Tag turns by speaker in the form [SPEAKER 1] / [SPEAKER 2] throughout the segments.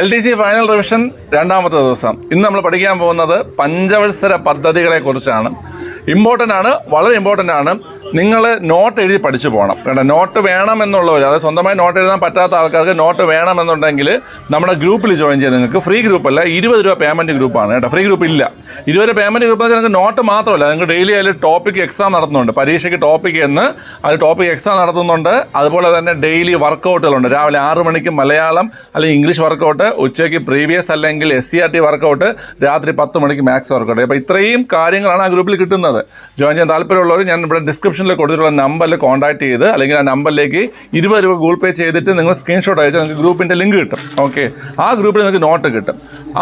[SPEAKER 1] LDC final revision രണ്ടാമത്തെ ദിവസം. ഇന്ന് നമ്മൾ പഠിക്കാൻ പോകുന്നത് പഞ്ചവത്സര പദ്ധതികളെ കുറിച്ചാണ്. ഇമ്പോർട്ടൻ്റ് ആണ്, വളരെ ഇമ്പോർട്ടൻ്റ് ആണ്. നിങ്ങൾ നോട്ട് എഴുതി പഠിച്ചു പോകണം കേട്ടോ. നോട്ട് വേണമെന്നുള്ളവർ, അതായത് സ്വന്തമായി നോട്ട് എഴുതാൻ പറ്റാത്ത ആൾക്കാർക്ക് നോട്ട് വേണമെന്നുണ്ടെങ്കിൽ നമ്മുടെ ഗ്രൂപ്പിൽ ജോയിൻ ചെയ്യാം. നിങ്ങൾക്ക് ഫ്രീ ഗ്രൂപ്പല്ല, 20 രൂപ പേയ്മെൻറ്റ് ഗ്രൂപ്പാണ് കേട്ടോ. ഫ്രീ ഗ്രൂപ്പ് ഇല്ല. 20 പേയ്മെൻറ്റ് ഗ്രൂപ്പ് നിങ്ങൾക്ക് നോട്ട് മാത്രമല്ല, നിങ്ങൾക്ക് ഡെയിലി അതിൽ ടോപ്പിക് എക്സാം നടത്തുന്നുണ്ട്. പരീക്ഷയ്ക്ക് ടോപ്പിക് എന്ന് അത് ടോപ്പിക് എക്സാം നടത്തുന്നുണ്ട്. അതുപോലെ തന്നെ ഡെയിലി വർക്കൗട്ടുകളുണ്ട്. രാവിലെ 6 മണിക്ക് മലയാളം അല്ലെങ്കിൽ ഇംഗ്ലീഷ് വർക്കൗട്ട്, ഉച്ചയ്ക്ക് പ്രീവിയസ് അല്ലെങ്കിൽ SCRT വർക്കൗട്ട്, രാത്രി 10 മണിക്ക് മാത്സ് വർക്കൗട്ട്. അപ്പോൾ ഇത്രയും കാര്യങ്ങളാണ് ആ ഗ്രൂപ്പിൽ കിട്ടുന്നത്. ജോയിൻ ചെയ്യാൻ താല്പര്യമുള്ളവർ ഞാൻ ഇവിടെ ഡിസ്ക്രിപ്ഷനിൽ കൊടുത്തിട്ടുള്ള നമ്പറിൽ കോൺടാക്ട് ചെയ്ത് അല്ലെങ്കിൽ ആ നമ്പറിലേക്ക് 20 രൂപ ഗൂഗിൾ പേ ചെയ്തിട്ട് നിങ്ങൾ സ്ക്രീൻഷോട്ട് അയച്ചാൽ നിങ്ങൾക്ക് ഗ്രൂപ്പിൻ്റെ ലിങ്ക് കിട്ടും. ഓക്കെ, ആ ഗ്രൂപ്പിൽ നിങ്ങൾക്ക് നോട്ട് കിട്ടും.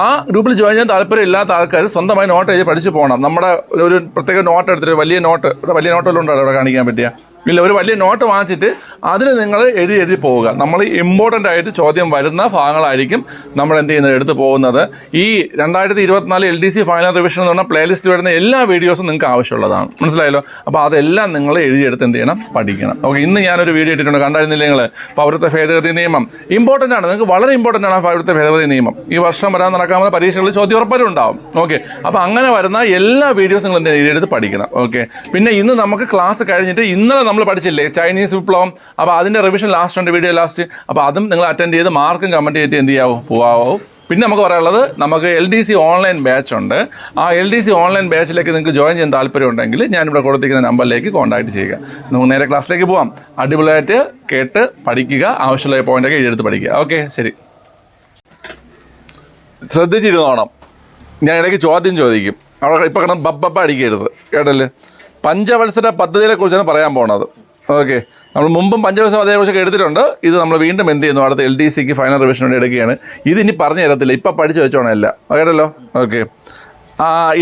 [SPEAKER 1] ആ ഗ്രൂപ്പിൽ ജോയിൻ ചെയ്യാൻ താല്പര്യമില്ലാത്ത ആൾക്കാർ സ്വന്തമായി നോട്ട് എഴുതി പഠിച്ച് പോകണം. നമ്മുടെ ഒരു പ്രത്യേക നോട്ട് എടുത്തിട്ട് വലിയ നോട്ട് വല്ലതും ഉണ്ടോ അവിടെ കാണിക്കാൻ പറ്റിയ? ഇല്ല, ഒരു വലിയ നോട്ട് വാങ്ങിച്ചിട്ട് അതിൽ നിങ്ങൾ എഴുതി പോവുക. നമ്മൾ ഇമ്പോർട്ടൻ്റ് ആയിട്ട് ചോദ്യം വരുന്ന ഭാഗങ്ങളായിരിക്കും നമ്മൾ എന്ത് ചെയ്യുന്നത്, എടുത്ത് പോകുന്നത്. ഈ 2024 LDC ഫൈനൽ റിവിഷൻ എന്ന് പറഞ്ഞാൽ പ്ലേലിസ്റ്റ് വരുന്ന എല്ലാ വീഡിയോസും നിങ്ങൾക്ക് ആവശ്യമുള്ളതാണ്. മനസ്സിലായല്ലോ? അപ്പോൾ അതെല്ലാം നിങ്ങൾ എഴുതിയെടുത്ത് എന്ത് ചെയ്യണം, പഠിക്കണം. ഓക്കെ, ഇന്ന് ഞാനൊരു വീഡിയോ ഇട്ടിട്ടുണ്ട്, കണ്ടായിരുന്നില്ല നിങ്ങൾ? പൗരത്വ ഭേദഗതി നിയമം ഇമ്പോർട്ടൻ്റ് ആണ്, നിങ്ങൾക്ക് വളരെ ഇമ്പോർട്ടൻ്റ് ആണ് പൗരത്വ ഭേദഗതി നിയമം. ഈ വർഷം വരാൻ നടക്കാവുന്ന പരീക്ഷകളിൽ ചോദ്യം ഉറപ്പായിട്ടും ഉണ്ടാവും. ഓക്കെ, അപ്പോൾ അങ്ങനെ വരുന്ന എല്ലാ വീഡിയോസും നിങ്ങൾ എന്ത് എഴുതിയെടുത്ത് പഠിക്കണം. ഓക്കെ, പിന്നെ ഇന്ന് നമുക്ക് ക്ലാസ് കഴിഞ്ഞിട്ട് ഇന്നലെ നമ്മൾ പഠിച്ചില്ലേ ചൈനീസ് വിപ്ലവം, അപ്പോൾ അതിൻ്റെ റിവിഷൻ ലാസ്റ്റ് ഉണ്ട്, വീഡിയോ ലാസ്റ്റ്. അപ്പോൾ അതും നിങ്ങൾ അറ്റൻഡ് ചെയ്ത് മാർക്കും കമൻറ്റ് ചെയ്തിട്ട് എന്ത് ചെയ്യാവോ, പോവാവോ. പിന്നെ നമുക്ക് പറയാനുള്ളത്, നമുക്ക് LDC ഓൺലൈൻ ബാച്ച് ഉണ്ട്. ആ LDC ഓൺലൈൻ ബാച്ചിലേക്ക് നിങ്ങൾക്ക് ജോയിൻ ചെയ്യാൻ താല്പര്യം ഉണ്ടെങ്കിൽ ഞാനിവിടെ കൊടുത്തിരിക്കുന്ന നമ്പറിലേക്ക് കോൺടാക്ട് ചെയ്യുക. നമുക്ക് നേരെ ക്ലാസ്സിലേക്ക് പോവാം. അടിപൊളിയായിട്ട് കേട്ട് പഠിക്കുക, ആവശ്യമുള്ള പോയിൻ്റൊക്കെ എഴുതി പഠിക്കുക. ഓക്കെ, ശരി. ശ്രദ്ധിച്ചിരുന്നോണം, ഞാൻ ഇടയ്ക്ക് ചോദ്യം ചോദിക്കും. അവിടെ ഇപ്പോൾ കാരണം ബബ്ബ അടിക്കരുത് കേട്ടല്ലേ. പഞ്ചവത്സര പദ്ധതിയെ കുറിച്ചാണ് പറയാൻ പോകുന്നത്. ഓക്കെ, നമ്മൾ മുമ്പും പഞ്ചവത്സര പദ്ധതിയെക്കുറിച്ചൊക്കെ എടുത്തിട്ടുണ്ട്. ഇത് നമ്മൾ വീണ്ടും എന്ത് ചെയ്യുന്നു, അടുത്ത LDCക്ക് ഫൈനൽ റിവിഷൻ വേണ്ടി എടുക്കുകയാണ്. ഇതിനി പറഞ്ഞു തരത്തില്ല, ഇപ്പം പഠിച്ചു വെച്ചോണം എല്ലാം കേട്ടല്ലോ. ഓക്കെ,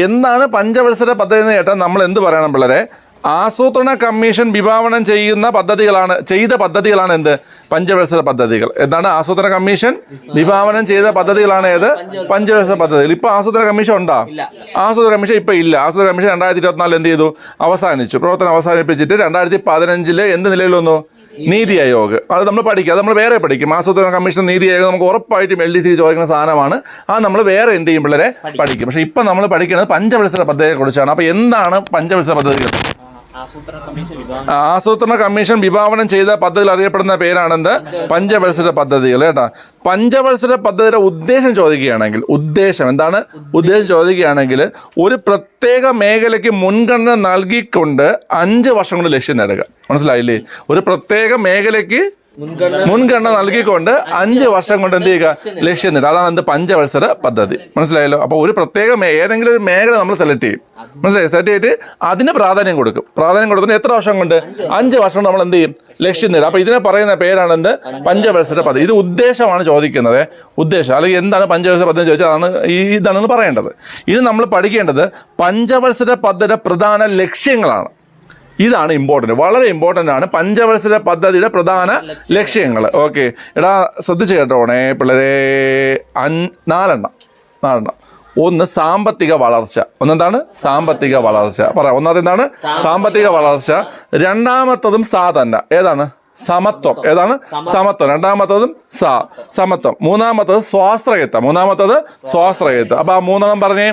[SPEAKER 1] എന്താണ് പഞ്ചവത്സര പദ്ധതി എന്ന് കേട്ടാൽ നമ്മൾ എന്ത് പറയണം പിള്ളേരെ? ആസൂത്രണ കമ്മീഷൻ വിഭാവനം ചെയ്ത പദ്ധതികളാണ് എന്ത്, പഞ്ചവത്സര പദ്ധതികൾ. എന്താണ് ആസൂത്രണ കമ്മീഷൻ വിഭാവനം ചെയ്ത പദ്ധതികളാണ് ഏത്, പഞ്ചവത്സര പദ്ധതികൾ. ഇപ്പൊ ആസൂത്രണ കമ്മീഷൻ ഉണ്ടോ? ആസൂത്രണ കമ്മീഷൻ ഇപ്പൊ ഇല്ല. ആസൂത്രണ കമ്മീഷൻ 2024 എന്ത് ചെയ്തു, അവസാനിച്ചു. പ്രവർത്തനം അവസാനിപ്പിച്ചിട്ട് 2015 എന്ത് നിലയിൽ വന്നു, നീതി ആയോഗ്. അത് നമ്മൾ പഠിക്കുക, അത് നമ്മൾ വേറെ പഠിക്കും. ആസൂത്രണ കമ്മീഷൻ നീതി ആയോഗ് നമുക്ക് ഉറപ്പായിട്ടും LDC ചോദിക്കുന്ന സാധനമാണ്. അത് നമ്മൾ വേറെ എന്ത് ചെയ്യും പിള്ളേരെ പഠിക്കും. പക്ഷേ ഇപ്പം നമ്മൾ പഠിക്കുന്നത് പഞ്ചവത്സര പദ്ധതിയെ കുറിച്ചാണ്. അപ്പോൾ എന്താണ് പഞ്ചവത്സര പദ്ധതികൾ? ആസൂത്രണ കമ്മീഷൻ വിഭാവനം ചെയ്ത പദ്ധതികൾ അറിയപ്പെടുന്ന പേരാണെന്ത്, പഞ്ചവത്സര പദ്ധതികൾ കേട്ടോ. പഞ്ചവത്സര പദ്ധതിയുടെ ഉദ്ദേശം ചോദിക്കുകയാണെങ്കിൽ, ഉദ്ദേശം എന്താണ്, ഉദ്ദേശം ചോദിക്കുകയാണെങ്കിൽ ഒരു പ്രത്യേക മേഖലയ്ക്ക് മുൻഗണന നൽകിക്കൊണ്ട് 5 വർഷം കൊണ്ട് ലക്ഷ്യം നേടുക. മനസ്സിലായില്ലേ? ഒരു പ്രത്യേക മേഖലയ്ക്ക് മുൻഗണന നൽകിക്കൊണ്ട് 5 വർഷം കൊണ്ട് എന്ത് ചെയ്യുക, ലക്ഷ്യം നേടുക. അതാണ് എന്ത്, പഞ്ചവത്സര പദ്ധതി. മനസ്സിലായല്ലോ? അപ്പോൾ ഒരു പ്രത്യേക ഏതെങ്കിലും ഒരു മേഖല നമ്മൾ സെലക്ട് ചെയ്യും. മനസ്സിലായി? സെലക്ട് ചെയ്തിട്ട് അതിന് പ്രാധാന്യം കൊടുക്കും. പ്രാധാന്യം കൊടുക്കുന്നത് എത്ര വർഷം കൊണ്ട്, 5 വർഷം കൊണ്ട് നമ്മൾ എന്ത് ചെയ്യും, ലക്ഷ്യം നേടും. അപ്പോൾ ഇതിനെ പറയുന്ന പേരാണ് എന്ത്, പഞ്ചവത്സര പദ്ധതി. ഇത് ഉദ്ദേശമാണ് ചോദിക്കുന്നത്, ഉദ്ദേശം. അല്ലെങ്കിൽ എന്താണ് പഞ്ചവത്സര പദ്ധതി ചോദിച്ചാൽ അതാണ് ഇതാണെന്ന് പറയേണ്ടത്. ഇത് നമ്മൾ പഠിക്കേണ്ടത് പഞ്ചവത്സര പദ്ധതിയുടെ പ്രധാന ലക്ഷ്യങ്ങളാണ്. ഇതാണ് ഇമ്പോർട്ടൻറ്റ്, വളരെ ഇമ്പോർട്ടൻ്റ് ആണ് പഞ്ചവത്സര പദ്ധതിയുടെ പ്രധാന ലക്ഷ്യങ്ങൾ. ഓക്കെ, എടാ ശ്രദ്ധിച്ച് കേട്ടോണേ പിള്ളേരെ. 4 ഒന്ന് സാമ്പത്തിക വളർച്ച. ഒന്നെന്താണ്, സാമ്പത്തിക വളർച്ച. പറയാം, ഒന്നാമത് എന്താണ്, സാമ്പത്തിക വളർച്ച. രണ്ടാമത്തതും തന്നെ ഏതാണ്, സമത്വം. ഏതാണ്, സമത്വം. രണ്ടാമത്തതും സമത്വം. മൂന്നാമത്തത് സ്വാശ്രയത്വം. അപ്പൊ ആ 3 പറഞ്ഞേ,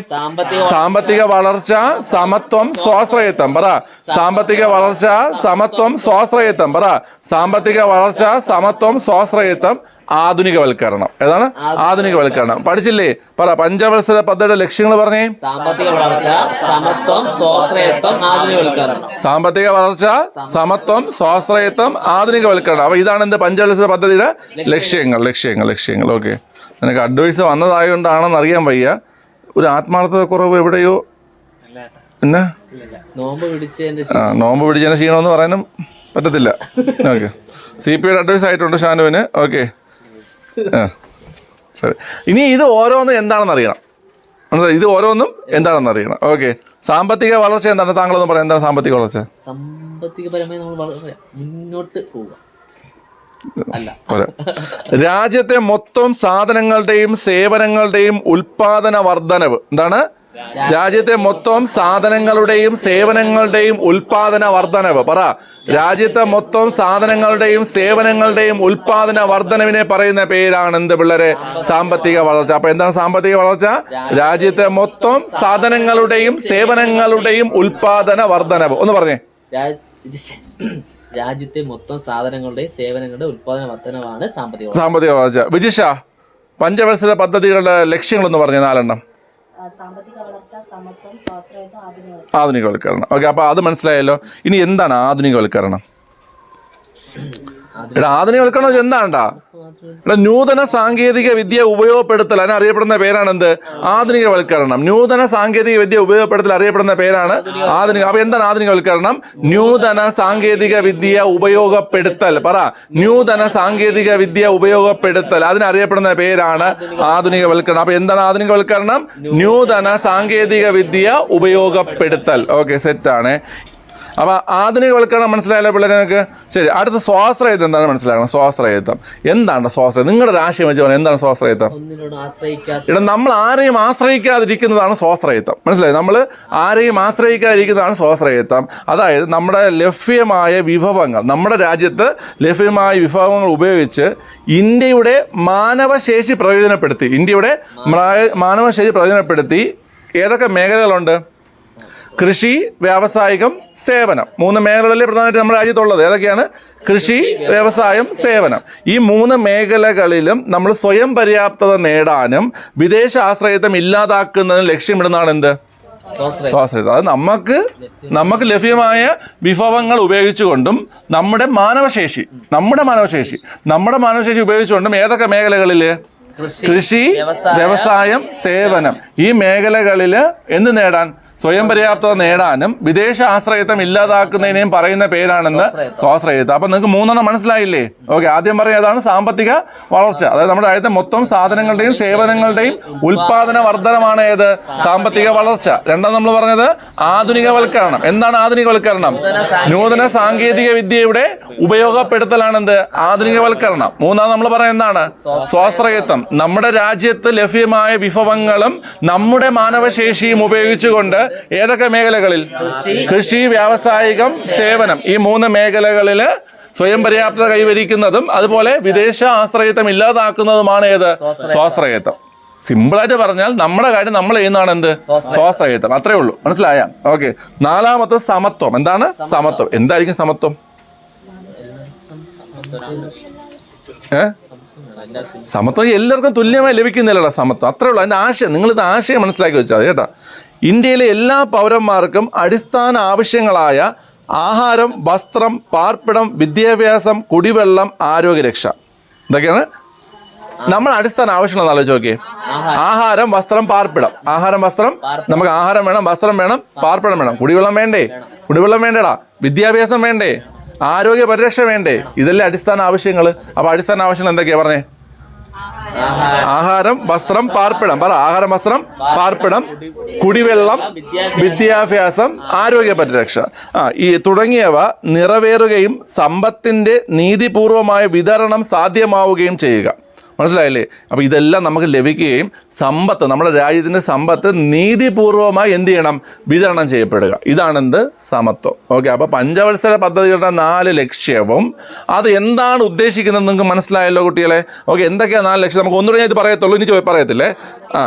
[SPEAKER 1] സാമ്പത്തിക വളർച്ച, സമത്വം, സ്വാശ്രയത്വം. പറ, സാമ്പത്തിക വളർച്ച, സമത്വം, സ്വാശ്രയത്വം. പറ, സാമ്പത്തിക വളർച്ച, സമത്വം, സ്വാശ്രയത്വം, ആധുനികവൽക്കരണം. ഏതാണ്, ആധുനികവൽക്കരണം. പഠിച്ചില്ലേ? പറ, പഞ്ചവത്സര പദ്ധതിയുടെ ലക്ഷ്യങ്ങൾ പറഞ്ഞേ. സാമ്പത്തിക വളർച്ച, സമത്വം, സ്വാശ്രയത്വം, ആധുനികവൽക്കരണം. അപ്പൊ ഇതാണ് എന്ത്, പഞ്ചവത്സര പദ്ധതിയുടെ ലക്ഷ്യങ്ങൾ. ഓക്കെ, നിനക്ക് അഡ്വൈസ് വന്നതായതുകൊണ്ടാണെന്ന് അറിയാൻ വയ്യ. ഒരു ആത്മാർത്ഥത കുറവ് എവിടെയോ. പിന്നെ നോമ്പ് പിടിച്ചതിന്റെ ക്ഷീണമെന്ന് പറയാനും പറ്റത്തില്ല. ഓക്കെ, CPയുടെ അഡ്വൈസ് ആയിട്ടുണ്ട് ഷാനുവിന്. ഓക്കെ, ശരി. ഇനി ഇത് ഓരോന്നും എന്താണെന്ന് അറിയണം. മനസ്സിലായി? ഇത് ഓരോന്നും എന്താണെന്ന് അറിയണം. ഓക്കെ, സാമ്പത്തിക വളർച്ച എന്താണ്? താങ്കളൊന്ന് പറയാം, എന്താണ് സാമ്പത്തിക വളർച്ച?
[SPEAKER 2] സാമ്പത്തികപരമായി നമ്മൾ മുന്നോട്ട് പോവുക.
[SPEAKER 1] രാജ്യത്തെ മൊത്തം സാധനങ്ങളുടെയും സേവനങ്ങളുടെയും ഉൽപാദന വർധനവ്. എന്താണ്? രാജ്യത്തെ മൊത്തം സാധനങ്ങളുടെയും സേവനങ്ങളുടെയും ഉൽപാദന വർധനവ്. പറ. രാജ്യത്തെ മൊത്തം സാധനങ്ങളുടെയും സേവനങ്ങളുടെയും ഉൽപാദന വർധനവിനെ പറയുന്ന പേരാണ് എന്ത് പിള്ളേരെ? സാമ്പത്തിക വളർച്ച. അപ്പൊ എന്താണ് സാമ്പത്തിക വളർച്ച? രാജ്യത്തെ മൊത്തം സാധനങ്ങളുടെയും സേവനങ്ങളുടെയും ഉൽപാദന വർധനവ്. ഒന്ന് പറഞ്ഞേ.
[SPEAKER 2] രാജ്യത്തെ മൊത്തം സാധനങ്ങളുടെയും സേവനങ്ങളുടെ ഉൽപാദന വർധനവാണ്
[SPEAKER 1] സാമ്പത്തിക വളർച്ച. വിജിഷ, പഞ്ചവത്സര പദ്ധതികളുടെ ലക്ഷ്യങ്ങളൊന്ന് പറഞ്ഞേ, 4
[SPEAKER 3] സാമ്പത്തിക വളർച്ച, സമത്വം, സ്വാശ്രയത്വം,
[SPEAKER 1] ആധുനികവൽക്കരണം. ഓക്കെ, അപ്പൊ അത് മനസ്സിലായല്ലോ. ഇനി എന്താണ് ആധുനികവൽക്കരണം? ആധുനികവൽക്കരണം എന്താണ്ടാ? നൂതന സാങ്കേതിക വിദ്യ ഉപയോഗപ്പെടുത്തൽ, അതിന് അറിയപ്പെടുന്ന പേരാണ് എന്ത്? ആധുനികവൽക്കരണം. നൂതന സാങ്കേതിക വിദ്യ ഉപയോഗപ്പെടുത്തൽ അറിയപ്പെടുന്ന പേരാണ് ആധുനിക. അപ്പൊ എന്താണ് ആധുനികവൽക്കരണം? നൂതന സാങ്കേതിക വിദ്യ ഉപയോഗപ്പെടുത്തൽ. പറ. നൂതന സാങ്കേതിക വിദ്യ ഉപയോഗപ്പെടുത്തൽ, അതിനറിയപ്പെടുന്ന പേരാണ് ആധുനികവൽക്കരണം. അപ്പൊ എന്താണ് ആധുനികവൽക്കരണം? നൂതന സാങ്കേതിക വിദ്യ ഉപയോഗപ്പെടുത്തൽ. ഓക്കെ, സെറ്റാണ്. അപ്പൊ ആധുനികവൽക്കരണം മനസ്സിലായല്ലോ പിള്ളേരെ നിങ്ങൾക്ക്? ശരി, അടുത്ത സ്വാശ്രയത്വം എന്താണ് മനസ്സിലാക്കണം? സ്വാശ്രയത്വം എന്താണ്? സ്വാശ്രയം നിങ്ങളുടെ രാശിയം വെച്ച് പറഞ്ഞാൽ എന്താണ് സ്വാശ്രയത്വം? ഇവിടെ നമ്മൾ ആരെയും ആശ്രയിക്കാതിരിക്കുന്നതാണ് സ്വാശ്രയത്വം. മനസ്സിലായി? നമ്മൾ ആരെയും ആശ്രയിക്കാതിരിക്കുന്നതാണ് സ്വാശ്രയത്വം. അതായത് നമ്മുടെ ലഭ്യമായ വിഭവങ്ങൾ, നമ്മുടെ രാജ്യത്ത് ലഭ്യമായ വിഭവങ്ങൾ ഉപയോഗിച്ച് ഇന്ത്യയുടെ മാനവശേഷി പ്രയോജനപ്പെടുത്തി ഏതൊക്കെ മേഖലകളുണ്ട്? കൃഷി, വ്യാവസായികം, സേവനം. 3 മേഖലകളല്ലേ പ്രധാനമായിട്ട് നമ്മുടെ രാജ്യത്തുള്ളത്? ഏതൊക്കെയാണ്? കൃഷി, വ്യവസായം, സേവനം. ഈ 3 മേഖലകളിലും നമ്മൾ സ്വയം പര്യാപ്തത നേടാനും വിദേശ ആശ്രയത്വം ഇല്ലാതാക്കുന്നതിനും ലക്ഷ്യമിടുന്നതാണ് എന്ത്? സ്വാശ്രയത്വം. അത് നമുക്ക് ലഭ്യമായ വിഭവങ്ങൾ ഉപയോഗിച്ചുകൊണ്ടും നമ്മുടെ മാനവശേഷി ഉപയോഗിച്ചുകൊണ്ടും ഏതൊക്കെ മേഖലകളിൽ? കൃഷി, വ്യവസായം, സേവനം. ഈ മേഖലകളിൽ എന്ത് നേടാൻ? സ്വയം പര്യാപ്തത നേടാനും വിദേശ ആശ്രയത്വം ഇല്ലാതാക്കുന്നതിനെയും പറയുന്ന പേരാണെന്ന് സ്വാശ്രയത്വം. അപ്പൊ നിങ്ങൾക്ക് 3 മനസ്സിലായില്ലേ? ഓക്കെ, ആദ്യം പറയുന്നതാണ് സാമ്പത്തിക വളർച്ച. അതായത് നമ്മുടെ രാജ്യത്തെ മൊത്തം സാധനങ്ങളുടെയും സേവനങ്ങളുടെയും ഉൽപാദന വർധനമാണ് ഏത്? സാമ്പത്തിക വളർച്ച. രണ്ടാം നമ്മൾ പറഞ്ഞത് ആധുനികവൽക്കരണം. എന്താണ് ആധുനികവൽക്കരണം? നൂതന സാങ്കേതിക വിദ്യയുടെ ഉപയോഗപ്പെടുത്തലാണെന്ത്? ആധുനികവൽക്കരണം. 3 നമ്മൾ പറയുന്നത് എന്താണ്? സ്വാശ്രയത്വം. നമ്മുടെ രാജ്യത്ത് ലഭ്യമായ വിഭവങ്ങളും നമ്മുടെ മാനവശേഷിയും ഉപയോഗിച്ചുകൊണ്ട് ഏതൊക്കെ മേഖലകളിൽ? കൃഷി, വ്യാവസായികം, സേവനം. ഈ 3 മേഖലകളിൽ സ്വയം പര്യാപ്തത കൈവരിക്കുന്നതും അതുപോലെ വിദേശ ആശ്രയത്വം ഇല്ലാതാക്കുന്നതുമാണ് ഏത്? സ്വാശ്രയത്വം. സിമ്പിളായിട്ട് പറഞ്ഞാൽ നമ്മുടെ കാര്യം നമ്മൾ ചെയ്യുന്നതാണ് എന്ത്? സ്വാശ്രയത്വം. അത്രേ ഉള്ളൂ. മനസ്സിലായ? ഓക്കെ. 4-മത്തെ സമത്വം. എന്താണ് സമത്വം? എന്തായിരിക്കും സമത്വം? സമത്വം എല്ലാവർക്കും തുല്യമായി ലഭിക്കുന്നില്ലടാ സമത്വം. അത്രേ ഉള്ളൂ. അതിന്റെ ആശയം, നിങ്ങളിത് ആശയം മനസ്സിലാക്കി വെച്ചാൽ കേട്ടാ. ഇന്ത്യയിലെ എല്ലാ പൗരന്മാർക്കും അടിസ്ഥാന ആവശ്യങ്ങളായ ആഹാരം, വസ്ത്രം, പാർപ്പിടം, വിദ്യാഭ്യാസം, കുടിവെള്ളം, ആരോഗ്യരക്ഷ, ഇതൊക്കെയാണ് നമ്മൾ അടിസ്ഥാന ആവശ്യങ്ങളെന്ന് ആലോചിച്ച് നോക്കിയേ. ആഹാരം, വസ്ത്രം, പാർപ്പിടം. ആഹാരം, വസ്ത്രം, നമുക്ക് ആഹാരം വേണം, വസ്ത്രം വേണം, പാർപ്പിടം വേണം. കുടിവെള്ളം വേണ്ടേ? കുടിവെള്ളം വേണ്ടേടാ. വിദ്യാഭ്യാസം വേണ്ടേ? ആരോഗ്യ പരിരക്ഷ വേണ്ടേ? ഇതെല്ലാം അടിസ്ഥാന ആവശ്യങ്ങൾ. അപ്പൊ അടിസ്ഥാന ആവശ്യങ്ങൾ എന്തൊക്കെയാ പറഞ്ഞേ? ആഹാരം, വസ്ത്രം, പാർപ്പിടം. പറ. ആഹാരം, വസ്ത്രം, പാർപ്പിടം, കുടിവെള്ളം, വിദ്യാഭ്യാസം, ആരോഗ്യ പരിരക്ഷ ഈ തുടങ്ങിയവ നിറവേറുകയും സമ്പത്തിന്റെ നീതിപൂർവമായ വിതരണം സാധ്യമാവുകയും ചെയ്യുക. മനസ്സിലായില്ലേ? അപ്പോൾ ഇതെല്ലാം നമുക്ക് ലഭിക്കുകയും സമ്പത്ത്, നമ്മുടെ രാജ്യത്തിൻ്റെ സമ്പത്ത് നീതിപൂർവമായി എന്ത് ചെയ്യണം? വിതരണം ചെയ്യപ്പെടുക. ഇതാണെന്ത്? സമത്വം. ഓക്കെ. അപ്പോൾ പഞ്ചവത്സര പദ്ധതികളുടെ 4 ലക്ഷ്യവും അത് എന്താണ് ഉദ്ദേശിക്കുന്നത് നിങ്ങൾക്ക് മനസ്സിലായല്ലോ കുട്ടികളെ? ഓക്കെ. എന്തൊക്കെയാണ് 4 ലക്ഷ്യം? നമുക്ക് ഒന്നുകൂടെ ഞാൻ ഇത് പറയത്തുള്ളൂ, ഇനി പറയത്തില്ലേ?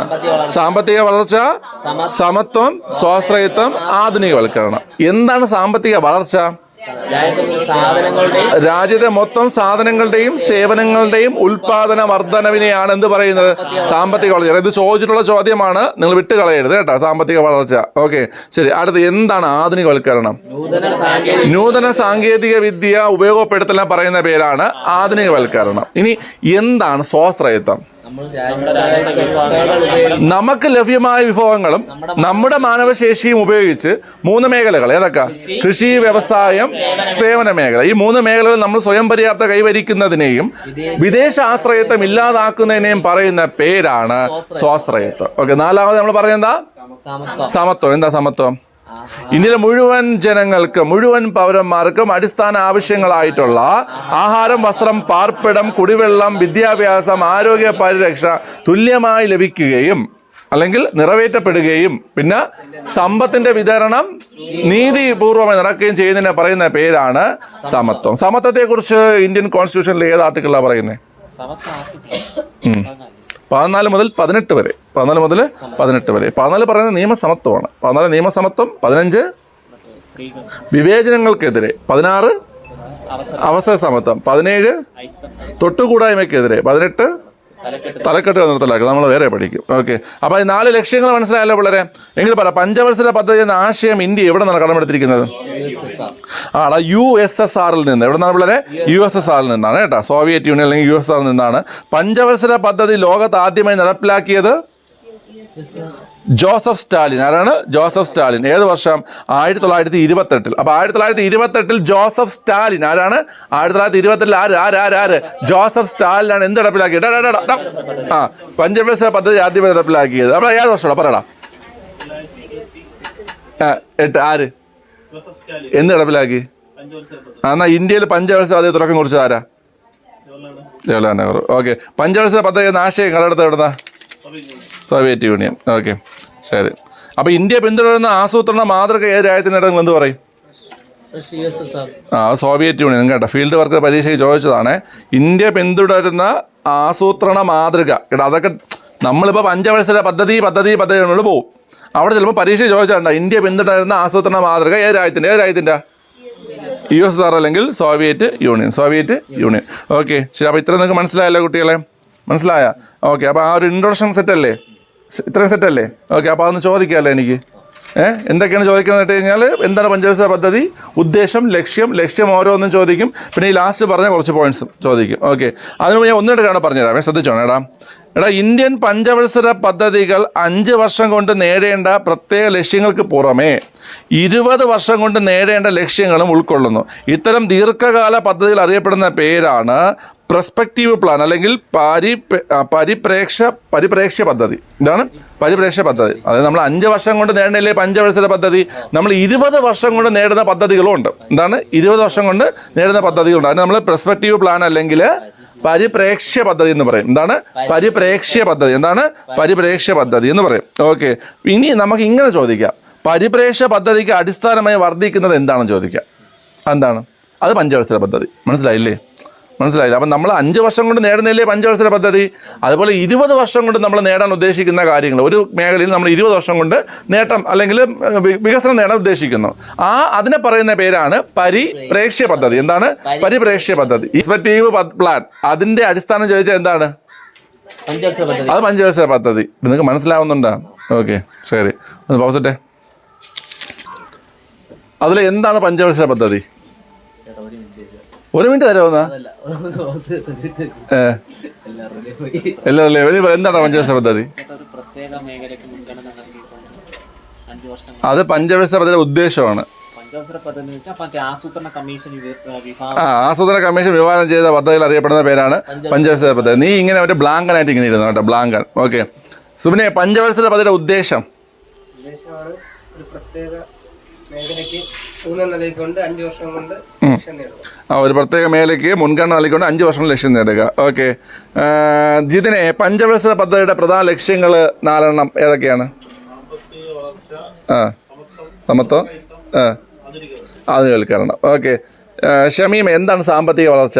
[SPEAKER 1] സാമ്പത്തിക വളർച്ച, സമത്വം, സ്വാശ്രയത്വം, ആധുനികവൽക്കരണം. എന്താണ് സാമ്പത്തിക വളർച്ച? രാജ്യത്തെ മൊത്തം സാധനങ്ങളുടെയും സേവനങ്ങളുടെയും ഉൽപാദന വർധനവിനെയാണ് എന്ത് പറയുന്നത്? സാമ്പത്തിക വളർച്ച. ഇത് ചോദിച്ചിട്ടുള്ള ചോദ്യമാണ്, നിങ്ങൾ വിട്ട് കളയരുത് കേട്ടോ. സാമ്പത്തിക വളർച്ച. ഓക്കെ, ശരി. അടുത്ത് എന്താണ് ആധുനികവൽക്കരണം? നൂതന സാങ്കേതിക വിദ്യ ഉപയോഗപ്പെടുത്തലിനെ പറയുന്ന പേരാണ് ആധുനികവൽക്കരണം. ഇനി എന്താണ് സ്വാശ്രയത്വം? നമുക്ക് ലഭ്യമായ വിഭവങ്ങളും നമ്മുടെ മാനവശേഷിയും ഉപയോഗിച്ച് 3 മേഖലകൾ. ഏതൊക്കെ? കൃഷി, വ്യവസായം, സേവന മേഖല. ഈ 3 മേഖലകൾ നമ്മൾ സ്വയം പര്യാപ്തത കൈവരിക്കുന്നതിനെയും വിദേശ ആശ്രയത്വം ഇല്ലാതാക്കുന്നതിനെയും പറയുന്ന പേരാണ് സ്വാശ്രയത്വം. ഓക്കെ. 4-മത് നമ്മൾ പറയുന്നതാ സമത്വം. എന്താ സമത്വം? ഇന്ത്യയിലെ മുഴുവൻ ജനങ്ങൾക്കും, മുഴുവൻ പൗരന്മാർക്കും അടിസ്ഥാന ആവശ്യങ്ങളായിട്ടുള്ള ആഹാരം, വസ്ത്രം, പാർപ്പിടം, കുടിവെള്ളം, വിദ്യാഭ്യാസം, ആരോഗ്യ പരിരക്ഷ തുല്യമായി ലഭിക്കുകയും അല്ലെങ്കിൽ നിറവേറ്റപ്പെടുകയും പിന്നെ സമ്പത്തിന്റെ വിതരണം നീതിപൂർവമായി നടക്കുകയും ചെയ്യുന്നതിനെ പറയുന്ന പേരാണ് സമത്വം. സമത്വത്തെക്കുറിച്ച് ഇന്ത്യൻ കോൺസ്റ്റിറ്റ്യൂഷനിൽ ഏത് ആർട്ടിക്കിളാണ് പറയുന്നത്? 14 മുതൽ 18 വരെ. 14 മുതൽ 18 വരെ. 14 പറയുന്നത് നിയമസമത്വമാണ്. 14 നിയമസമത്വം, 15 വിവേചനങ്ങൾക്കെതിരെ, 16 അവസര സമത്വം, 17 തൊട്ടുകൂടായ്മയ്ക്കെതിരെ, 18 തലക്കെട്ട് നിർത്തലാക്കുക. നമ്മൾ വേറെ പഠിക്കും. ഓക്കെ, അപ്പോൾ ഈ 4 ലക്ഷ്യങ്ങൾ മനസ്സിലായല്ലോ പിള്ളേരെ. എങ്കിൽ പറ, പഞ്ചവത്സര പദ്ധതി എന്ന ആശയം ഇന്ത്യ എവിടെ നിന്നാണ് കടമെടുത്തിരിക്കുന്നത്? USSRൽ നിന്ന്. എവിടെ നിന്നാണ് പിള്ളേരെ? USSRൽ നിന്നാണ് കേട്ടോ. സോവിയറ്റ് യൂണിയൻ അല്ലെങ്കിൽ USSR നിന്നാണ്. പഞ്ചവത്സര പദ്ധതി ലോകത്ത് ആദ്യമായി നടപ്പിലാക്കിയത് ജോസഫ് സ്റ്റാലിൻ. ആരാണ്? ജോസഫ് സ്റ്റാലിൻ. ഏത് വർഷം? 1928. അപ്പോൾ 1928 ജോസഫ് സ്റ്റാലിൻ ആരാണ്? 1928 ആര്? ജോസഫ് സ്റ്റാലിനാണ് എന്ത് നടപ്പിലാക്കിയത്? പഞ്ചവത്സര പദ്ധതി ആദ്യമായി നടപ്പിലാക്കിയത്. അപ്പോൾ ഏത് വർഷമാണ് പറയടാ? 8. ആര് എന്ത് നടപ്പിലാക്കി? എന്നാൽ ഇന്ത്യയിൽ പഞ്ചവത്സര പദ്ധതി തുടക്കം കുറിച്ചത് ആരാ? ജവഹർലാൽ നെഹ്റു. ഓക്കെ, പഞ്ചവത്സര പദ്ധതി എന്ന ആശയം കടമെടുത്ത എവിടുന്ന? Soviet union. ഓക്കെ, ശരി. അപ്പോൾ ഇന്ത്യ പിന്തുടരുന്ന ആസൂത്രണ മാതൃക ഏത് രാജ്യത്തിനിടങ്ങൾ എന്ത് പറയും? Soviet union. കേട്ടോ, ഫീൽഡ് വർക്ക് പരീക്ഷയ്ക്ക് ചോദിച്ചതാണ്. ഇന്ത്യ പിന്തുടരുന്ന ആസൂത്രണ മാതൃക. കേട്ടോ, അതൊക്കെ നമ്മളിപ്പോൾ പഞ്ചവത്സര പദ്ധതി കൊണ്ട് പോകും. അവിടെ ചിലപ്പോൾ പരീക്ഷ ചോദിച്ചാൽ ഇന്ത്യ പിന്തുടരുന്ന ആസൂത്രണ മാതൃക ഏത് രാജ്യത്തിൻ്റെ? USSR അല്ലെങ്കിൽ സോവിയറ്റ് യൂണിയൻ. ഓക്കെ, ശരി. അപ്പോൾ ഇത്ര നിങ്ങൾക്ക് മനസ്സിലായല്ലോ കുട്ടികളെ? മനസ്സിലായ? ഓക്കെ, അപ്പോൾ ആ ഒരു ഇൻട്രൊഡക്ഷൻ സെറ്റല്ലേ? ഇത്രയും സെറ്റല്ലേ? ഓക്കെ, അപ്പോൾ അതൊന്ന് ചോദിക്കാമല്ലോ എനിക്ക്. എന്തൊക്കെയാണ് ചോദിക്കുന്നത് വെച്ച് കഴിഞ്ഞാൽ, എന്താണ് പഞ്ചവത്സര പദ്ധതി, ഉദ്ദേശം, ലക്ഷ്യം ഓരോന്നും ചോദിക്കും. പിന്നെ ഈ ലാസ്റ്റ് പറഞ്ഞ കുറച്ച് പോയിന്റ്സും ചോദിക്കും. ഓക്കെ, അതിന് ഞാൻ ഒന്നിട്ട് കാണാൻ പറഞ്ഞുതരാം. ശ്രദ്ധിച്ചോണം എടാ, ഇന്ത്യൻ പഞ്ചവത്സര പദ്ധതികൾ 5 വർഷം കൊണ്ട് നേടേണ്ട പ്രത്യേക ലക്ഷ്യങ്ങൾക്ക് പുറമേ 20 വർഷം കൊണ്ട് നേടേണ്ട ലക്ഷ്യങ്ങളും ഉൾക്കൊള്ളുന്നു. ഇത്തരം ദീർഘകാല പദ്ധതികൾ അറിയപ്പെടുന്ന പേരാണ് പെർസ്പെക്റ്റീവ് പ്ലാൻ അല്ലെങ്കിൽ പരിപ്രേക്ഷ്യ പദ്ധതി. ഇതാണ് പരിപ്രേക്ഷ്യ പദ്ധതി. അതായത് നമ്മൾ 5 വർഷം കൊണ്ട് നേടണില്ലേ പഞ്ചവത്സര പദ്ധതി, നമ്മൾ 20 വർഷം കൊണ്ട് നേടുന്ന പദ്ധതികളും ഉണ്ട്. എന്താണ്? 20 വർഷം കൊണ്ട് നേടുന്ന പദ്ധതികളുണ്ട്. അതിന് നമ്മൾ പെർസ്പെക്റ്റീവ് പ്ലാൻ അല്ലെങ്കിൽ പരിപ്രേക്ഷ്യ പദ്ധതി എന്ന് പറയും. എന്താണ്? പരിപ്രേക്ഷ്യ പദ്ധതി എന്ന് പറയും. ഓക്കെ, ഇനി നമുക്ക് ഇങ്ങനെ ചോദിക്കാം, പരിപ്രേക്ഷ്യ പദ്ധതിക്ക് അടിസ്ഥാനമായി വർദ്ധിക്കുന്നത് എന്താണെന്ന് ചോദിക്കാം. എന്താണ് അത്? പഞ്ചവത്സര പദ്ധതി. മനസ്സിലായില്ല? അപ്പം നമ്മൾ 5 വർഷം കൊണ്ട് നേടുന്നില്ലേ പഞ്ചവത്സര പദ്ധതി, അതുപോലെ 20 വർഷം കൊണ്ട് നമ്മൾ നേടാൻ ഉദ്ദേശിക്കുന്ന കാര്യങ്ങൾ, ഒരു മേഖലയിൽ നമ്മൾ 20 വർഷം കൊണ്ട് നേട്ടം അല്ലെങ്കിൽ വികസനം നേടാൻ ഉദ്ദേശിക്കുന്നു. അതിനെ പറയുന്ന പേരാണ് പരിപ്രേക്ഷ്യ പദ്ധതി. എന്താണ്? പരിപ്രേക്ഷ്യ പദ്ധതി. പെർസ്പെക്റ്റീവ് പ്ലാൻ, അതിന്റെ അടിസ്ഥാനം ചോദിച്ചാൽ എന്താണ്? അത് പഞ്ചവത്സര പദ്ധതി. നിങ്ങൾക്ക് മനസ്സിലാവുന്നുണ്ടോ? ഓക്കെ, ശരി. ഒന്ന് പോസട്ടെ. അതിൽ എന്താണ് പഞ്ചവത്സര പദ്ധതി? 1 മിനിറ്റ് തരാവുന്ന എല്ലാവരും എന്താണ് പഞ്ചവത്സര പദ്ധതി? അത് പഞ്ചവത്സര പദ്ധതിയുടെ ഉദ്ദേശമാണ്. ആസൂത്രണ കമ്മീഷൻ വിഭാവനം ചെയ്ത പദ്ധതികൾ അറിയപ്പെടുന്ന പേരാണ് പഞ്ചവത്സര പദ്ധതി. നീ ഇങ്ങനെ മറ്റേ ബ്ലാങ്കനായിട്ട് ഇങ്ങനെ ഇരുന്നു കേട്ടോ, ബ്ലാങ്കൻ. ഓക്കെ, സുബിനെ, പഞ്ചവത്സര പദ്ധതിയുടെ ഉദ്ദേശം?
[SPEAKER 4] ഒരു പ്രത്യേക മേഖലയ്ക്ക് ഊന്നൽ നൽകിക്കൊണ്ട് 5 വർഷം കൊണ്ട് ലക്ഷ്യം നേടുക.
[SPEAKER 1] ഒരു പ്രത്യേക മേഖലയ്ക്ക് മുൻഗണന നൽകിക്കൊണ്ട് 5 വർഷം ലക്ഷ്യം നേടുക. ഓക്കെ, ജിതിനെ, പഞ്ചവത്സര പദ്ധതിയുടെ പ്രധാന ലക്ഷ്യങ്ങൾ 4 ഏതൊക്കെയാണ്? സമത്വം, ആധുനികവൽക്കരണം. ഓക്കെ, ഷമീം, എന്താണ് സാമ്പത്തിക വളർച്ച?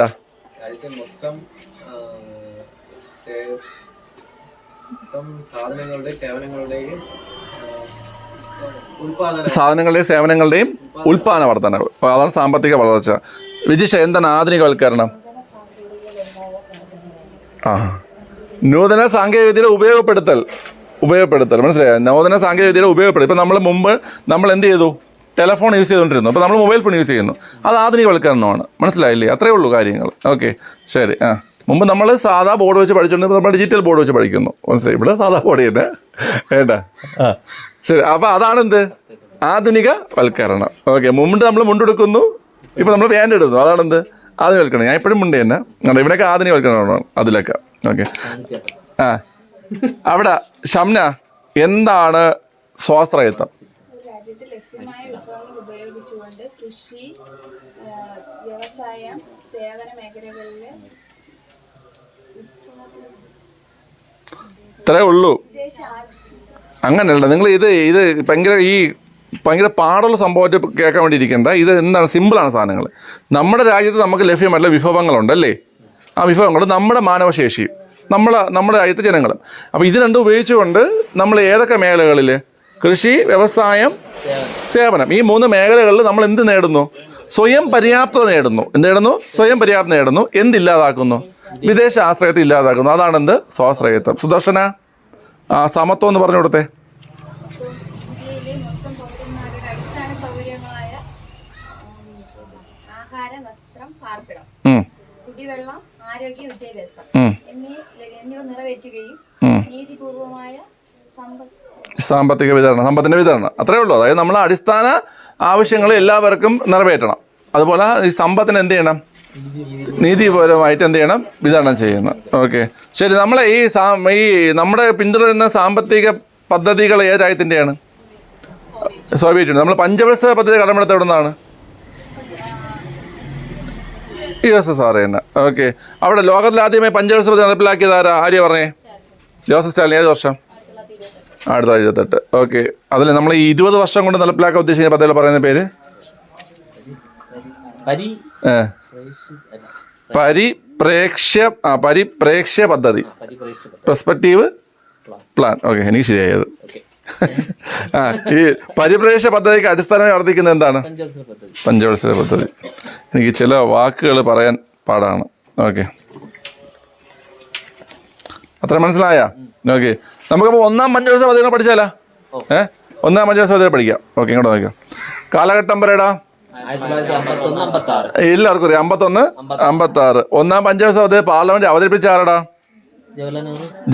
[SPEAKER 1] സാധനങ്ങളുടെയും സേവനങ്ങളുടെയും ഉൽപ്പാദന വർധനവ്, അതാണ് സാമ്പത്തിക വളർച്ച. വിജിഷ, എന്താണ് ആധുനികവൽക്കരണം? നൂതന സാങ്കേതിക വിദ്യയുടെ ഉപയോഗപ്പെടുത്തൽ. മനസ്സിലായോ? നൂതന സാങ്കേതിക വിദ്യയുടെ ഉപയോഗപ്പെടുത്തൽ. ഇപ്പം നമ്മൾ എന്ത് ചെയ്തു? ടെലഫോൺ യൂസ് ചെയ്തുകൊണ്ടിരുന്നു. അപ്പോൾ നമ്മൾ മൊബൈൽ ഫോൺ യൂസ് ചെയ്യുന്നു. അത് ആധുനികവൽക്കരണമാണ്. മനസ്സിലായില്ലേ? അത്രയേ ഉള്ളൂ കാര്യങ്ങൾ. ഓക്കെ, ശരി. മുമ്പ് നമ്മൾ സാധാ ബോർഡ് വെച്ച് പഠിച്ചുകൊണ്ട് നമ്മൾ ഡിജിറ്റൽ ബോർഡ് വെച്ച് പഠിക്കുന്നു. മനസ്സിലായി? ഇവിടെ സാധാ ബോർഡ് തന്നെ വേണ്ട. ശരി, അപ്പോൾ അതാണെന്ത്? ആധുനികവൽക്കരണം. ഓക്കെ, മുമ്പ് നമ്മൾ മുണ്ടെടുക്കുന്നു, ഇപ്പം നമ്മൾ പാൻ്റ് ഇടുന്നു. അതാണെന്ത്? ആധുനികവൽക്കരണം. ഞാൻ എപ്പോഴും മുണ്ട് തന്നെ. ഇവിടെയൊക്കെ ആധുനികവൽക്കരണമാണ് അതിലൊക്കെ. ഓക്കെ, അവിടെ ഷംന, എന്താണ് സ്വാശ്രയത്വം?
[SPEAKER 5] രാജ്യത്ത് ലഭ്യമായ വിഭവങ്ങൾ ഉപയോഗിച്ചുകൊണ്ട് കൃഷി, വ്യവസായം, സേവന മേഖലകളിൽ
[SPEAKER 1] ഇത്രേ ഉള്ളൂ. അങ്ങനെയല്ല, നിങ്ങൾ ഇത് ഭയങ്കര പാടുള്ള സംഭവമായിട്ട് കേൾക്കാൻ വേണ്ടി ഇരിക്കേണ്ട. ഇത് എന്താണ്, സിമ്പിളാണ് സാധനങ്ങൾ. നമ്മുടെ രാജ്യത്ത് നമുക്ക് ലഭ്യമല്ല വിഭവങ്ങളുണ്ടല്ലേ, ആ വിഭവങ്ങൾ നമ്മുടെ മാനവശേഷി, നമ്മുടെ രാജ്യത്തെ ജനങ്ങൾ. അപ്പോൾ ഇത് രണ്ടും ഉപയോഗിച്ചുകൊണ്ട് നമ്മൾ ഏതൊക്കെ മേഖലകളിൽ, കൃഷി, വ്യവസായം, സേവനം, ഈ 3 മേഖലകളിൽ നമ്മൾ എന്ത് നേടുന്നു? സ്വയം പര്യാപ്തത നേടുന്നു. എന്ത് നേടുന്നു? സ്വയം പര്യാപ്തത നേടുന്നു. എന്തില്ലാതാക്കുന്നു? വിദേശ ആശ്രയത്വം ഇല്ലാതാക്കുന്നു. അതാണെന്ത്? സ്വാശ്രയത്വം. സുദർശന, സമത്വം എന്ന് പറഞ്ഞു കൊടുത്തേ.
[SPEAKER 6] ഇന്ത്യയിലെ മൊത്തം പൗരന്മാരുടെ അടിസ്ഥാന സൗകര്യങ്ങളായ ആഹാരം, വസ്ത്രം, പാർപ്പിടം, കുടിവെള്ളം, ആരോഗ്യ, വിദ്യാഭ്യാസം എന്നിവ നിറവേറ്റുകയും നീതിപൂർവമായ
[SPEAKER 1] സാമ്പത്തിക വിതരണം, സമ്പത്തിൻ്റെ വിതരണം, അത്രയേ ഉള്ളൂ. അതായത് നമ്മളെ അടിസ്ഥാന ആവശ്യങ്ങൾ എല്ലാവർക്കും നിറവേറ്റണം. അതുപോലെ ഈ സമ്പത്തിന് എന്ത് ചെയ്യണം? നീതിപരമായിട്ട് എന്ത് ചെയ്യണം? വിതരണം ചെയ്യുന്നത്. ഓക്കെ, ശരി. നമ്മളെ ഈ നമ്മുടെ പിന്തുടരുന്ന സാമ്പത്തിക പദ്ധതികൾ ഏത് രാജ്യത്തിൻ്റെയാണ്? Soviet union. നമ്മൾ പഞ്ചവത്സര പദ്ധതി കടമെടുത്ത എവിടെ നിന്നാണ്? USSR തന്നെ. ഓക്കെ, അവിടെ ലോകത്തിൽ ആദ്യമായി പഞ്ചവത്സര പദ്ധതി നടപ്പിലാക്കിയത് ആര്യ പറഞ്ഞേ? ജോസഫ് സ്റ്റാലിൻ. ഏത് വർഷം? 1978. ഓക്കെ, അതിൽ നമ്മൾ ഈ 20 വർഷം കൊണ്ട് നടപ്പിലാക്കാൻ ഉദ്ദേശിക്കുന്ന പദ്ധതികൾ പറയുന്ന പേര്? പരിപ്രേക്ഷ്യ പദ്ധതി, പെർസ്പെക്റ്റീവ് പ്ലാൻ. ഓക്കെ, എനിക്ക് ശരിയായത്. ഈ പരിപ്രേക്ഷ്യ പദ്ധതിക്ക് അടിസ്ഥാനമായി വർദ്ധിക്കുന്നത് എന്താണ്? പഞ്ചവത്സര പദ്ധതി. എനിക്ക് ചില വാക്കുകൾ പറയാൻ പാടാണ്. ഓക്കെ, അത്ര മനസ്സിലായ? ഓക്കെ, നമുക്കപ്പോൾ 1ാം പഞ്ചവത്സര പദ്ധതി പഠിച്ചാലോ? 1ാം പഞ്ചവത്സര പദ്ധതി പഠിക്കാം. ഓക്കെ, ഇങ്ങോട്ട് നോക്കാം. കാലഘട്ടം പറയടാ.
[SPEAKER 2] 1951-56.
[SPEAKER 1] എല്ലാവർക്കും അറിയാം. 51-56. 1ാം പഞ്ചവത്സര പദ്ധതി പാർലമെന്റ് അവതരിപ്പിച്ച ആരടാ?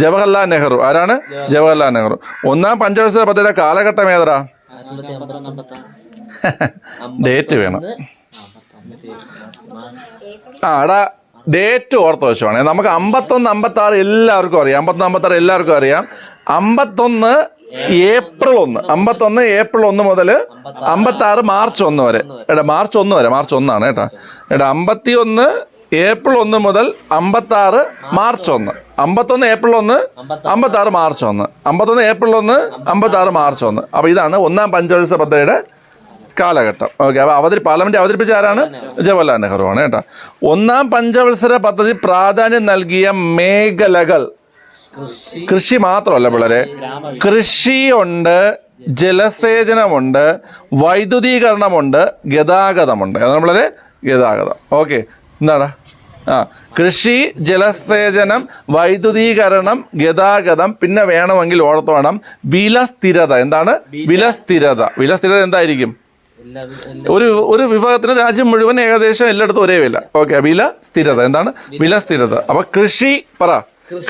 [SPEAKER 1] ജവഹർലാൽ നെഹ്റു. ആരാണ്? ജവഹർലാൽ നെഹ്റു. 1ാം പഞ്ചവത്സര പദ്ധതിയുടെ കാലഘട്ടം ഏതാ? ഡേറ്റ് വേണം. എടാ, ഡേറ്റ് ഓർത്ത് വെച്ചോണേ. നമുക്ക് 51-56 എല്ലാവർക്കും അറിയാം. 51-56 എല്ലാവർക്കും അറിയാം. 51 ഏപ്രിൽ 1, 51 ഏപ്രിൽ 1 മുതൽ 56 മാർച്ച് 1 വരെ. മാർച്ച് 1 വരെ, മാർച്ച് 1 കേട്ടാ. 51 ഏപ്രിൽ 1 മുതൽ 56 March 1. 51 April 1, 56 March 1. 51 April 1, 56 March 1. അപ്പോൾ ഇതാണ് 1ാം പഞ്ചവത്സര പദ്ധതിയുടെ കാലഘട്ടം. ഓക്കെ, അപ്പോൾ പാർലമെന്റ് അവതരിപ്പിച്ച ആരാണ്? ജവഹർലാൽ നെഹ്റു ആണ് കേട്ടോ. 1ാം പഞ്ചവത്സര പദ്ധതി പ്രാധാന്യം നൽകിയ മേഖലകൾ കൃഷി മാത്രമല്ല പിള്ളേരെ. കൃഷിയുണ്ട്, ജലസേചനമുണ്ട്, വൈദ്യുതീകരണമുണ്ട്, ഗതാഗതമുണ്ട്. അതാണ് നമ്മളെ ഗതാഗതം. ഓക്കെ, എന്താടാ? കൃഷി, ജലസേചനം, വൈദ്യുതീകരണം, ഗതാഗതം. പിന്നെ വേണമെങ്കിൽ ഓർത്ത് വേണം വിലസ്ഥിരത. എന്താണ് വിലസ്ഥിരത? വിലസ്ഥിരത എന്തായിരിക്കും? ഒരു വിഭാഗത്തിന് രാജ്യം മുഴുവൻ ഏകദേശം എല്ലായിടത്തും ഒരേ വില. ഓക്കെ, വില സ്ഥിരത. എന്താണ് വില സ്ഥിരത? അപ്പൊ കൃഷി പറ.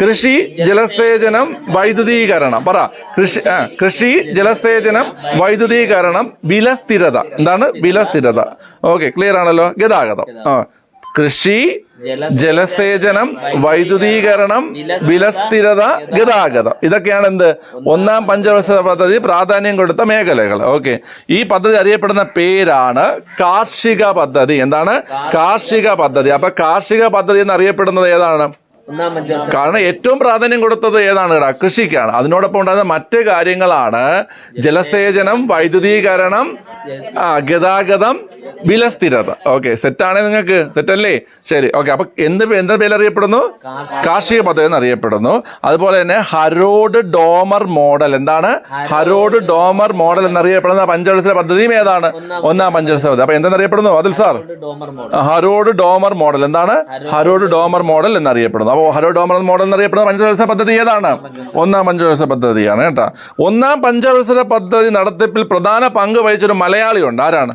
[SPEAKER 1] കൃഷി, ജലസേചനം, വൈദ്യുതീകരണം പറ. കൃഷി, ജലസേചനം, വൈദ്യുതീകരണം, വില സ്ഥിരത. എന്താണ് വില സ്ഥിരത? ഓക്കെ, ക്ലിയർ ആണല്ലോ. ഗതാഗതം. കൃഷി, ജലസേചനം, വൈദ്യുതീകരണം, വിലസ്ഥിരത, ഗതാഗതം. ഇതൊക്കെയാണ് എന്ത്? 1ാം പഞ്ചവത്സര പദ്ധതി പ്രാധാന്യം കൊടുത്ത മേഖലകൾ. ഓക്കെ, ഈ പദ്ധതി അറിയപ്പെടുന്ന പേരാണ് കാർഷിക പദ്ധതി. എന്താണ്? കാർഷിക പദ്ധതി. അപ്പൊ കാർഷിക പദ്ധതി എന്നറിയപ്പെടുന്നത് ഏതാണ്? കാരണം ഏറ്റവും പ്രാധാന്യം കൊടുത്തത് ഏതാണ്? കൃഷിക്കാണ്. അതിനോടൊപ്പം ഉണ്ടാകുന്ന മറ്റ് കാര്യങ്ങളാണ് ജലസേചനം, വൈദ്യുതീകരണം, ഗതാഗതം, വിലസ്ഥിരത. ഓക്കെ, സെറ്റാണേ നിങ്ങൾക്ക്? സെറ്റല്ലേ? ശരി. ഓക്കെ, അപ്പൊ എന്ത് പേരറിയപ്പെടുന്നു? കാർഷിക പദ്ധതി എന്നറിയപ്പെടുന്നു. അതുപോലെ തന്നെ ഹരോഡ് ഡോമർ മോഡൽ. എന്താണ് ഹരോഡ് ഡോമർ മോഡൽ എന്നറിയപ്പെടുന്ന പഞ്ചവത്സര പദ്ധതിയും ഏതാണ്? 1ാം പഞ്ചവത്സര പദ്ധതി. അപ്പൊ എന്തെന്നറിയപ്പെടുന്നു അതിൽ സാർ? Harrod Domar model. എന്താണ് ഹരോഡ് ഡോമർ മോഡൽ എന്നറിയപ്പെടുന്നു. അപ്പോൾ ഹരോഡ് ഡോമർ മോഡൽ എന്നറിയപ്പെടുന്ന പഞ്ചവത്സര പദ്ധതി ഏതാണ്? 1ാം പഞ്ചവത്സര പദ്ധതിയാണ് കേട്ടോ. 1ാം പഞ്ചവത്സര പദ്ധതി നടത്തിപ്പിൽ പ്രധാന പങ്ക് വഹിച്ചൊരു മലയാളിയുണ്ട്. ആരാണ്?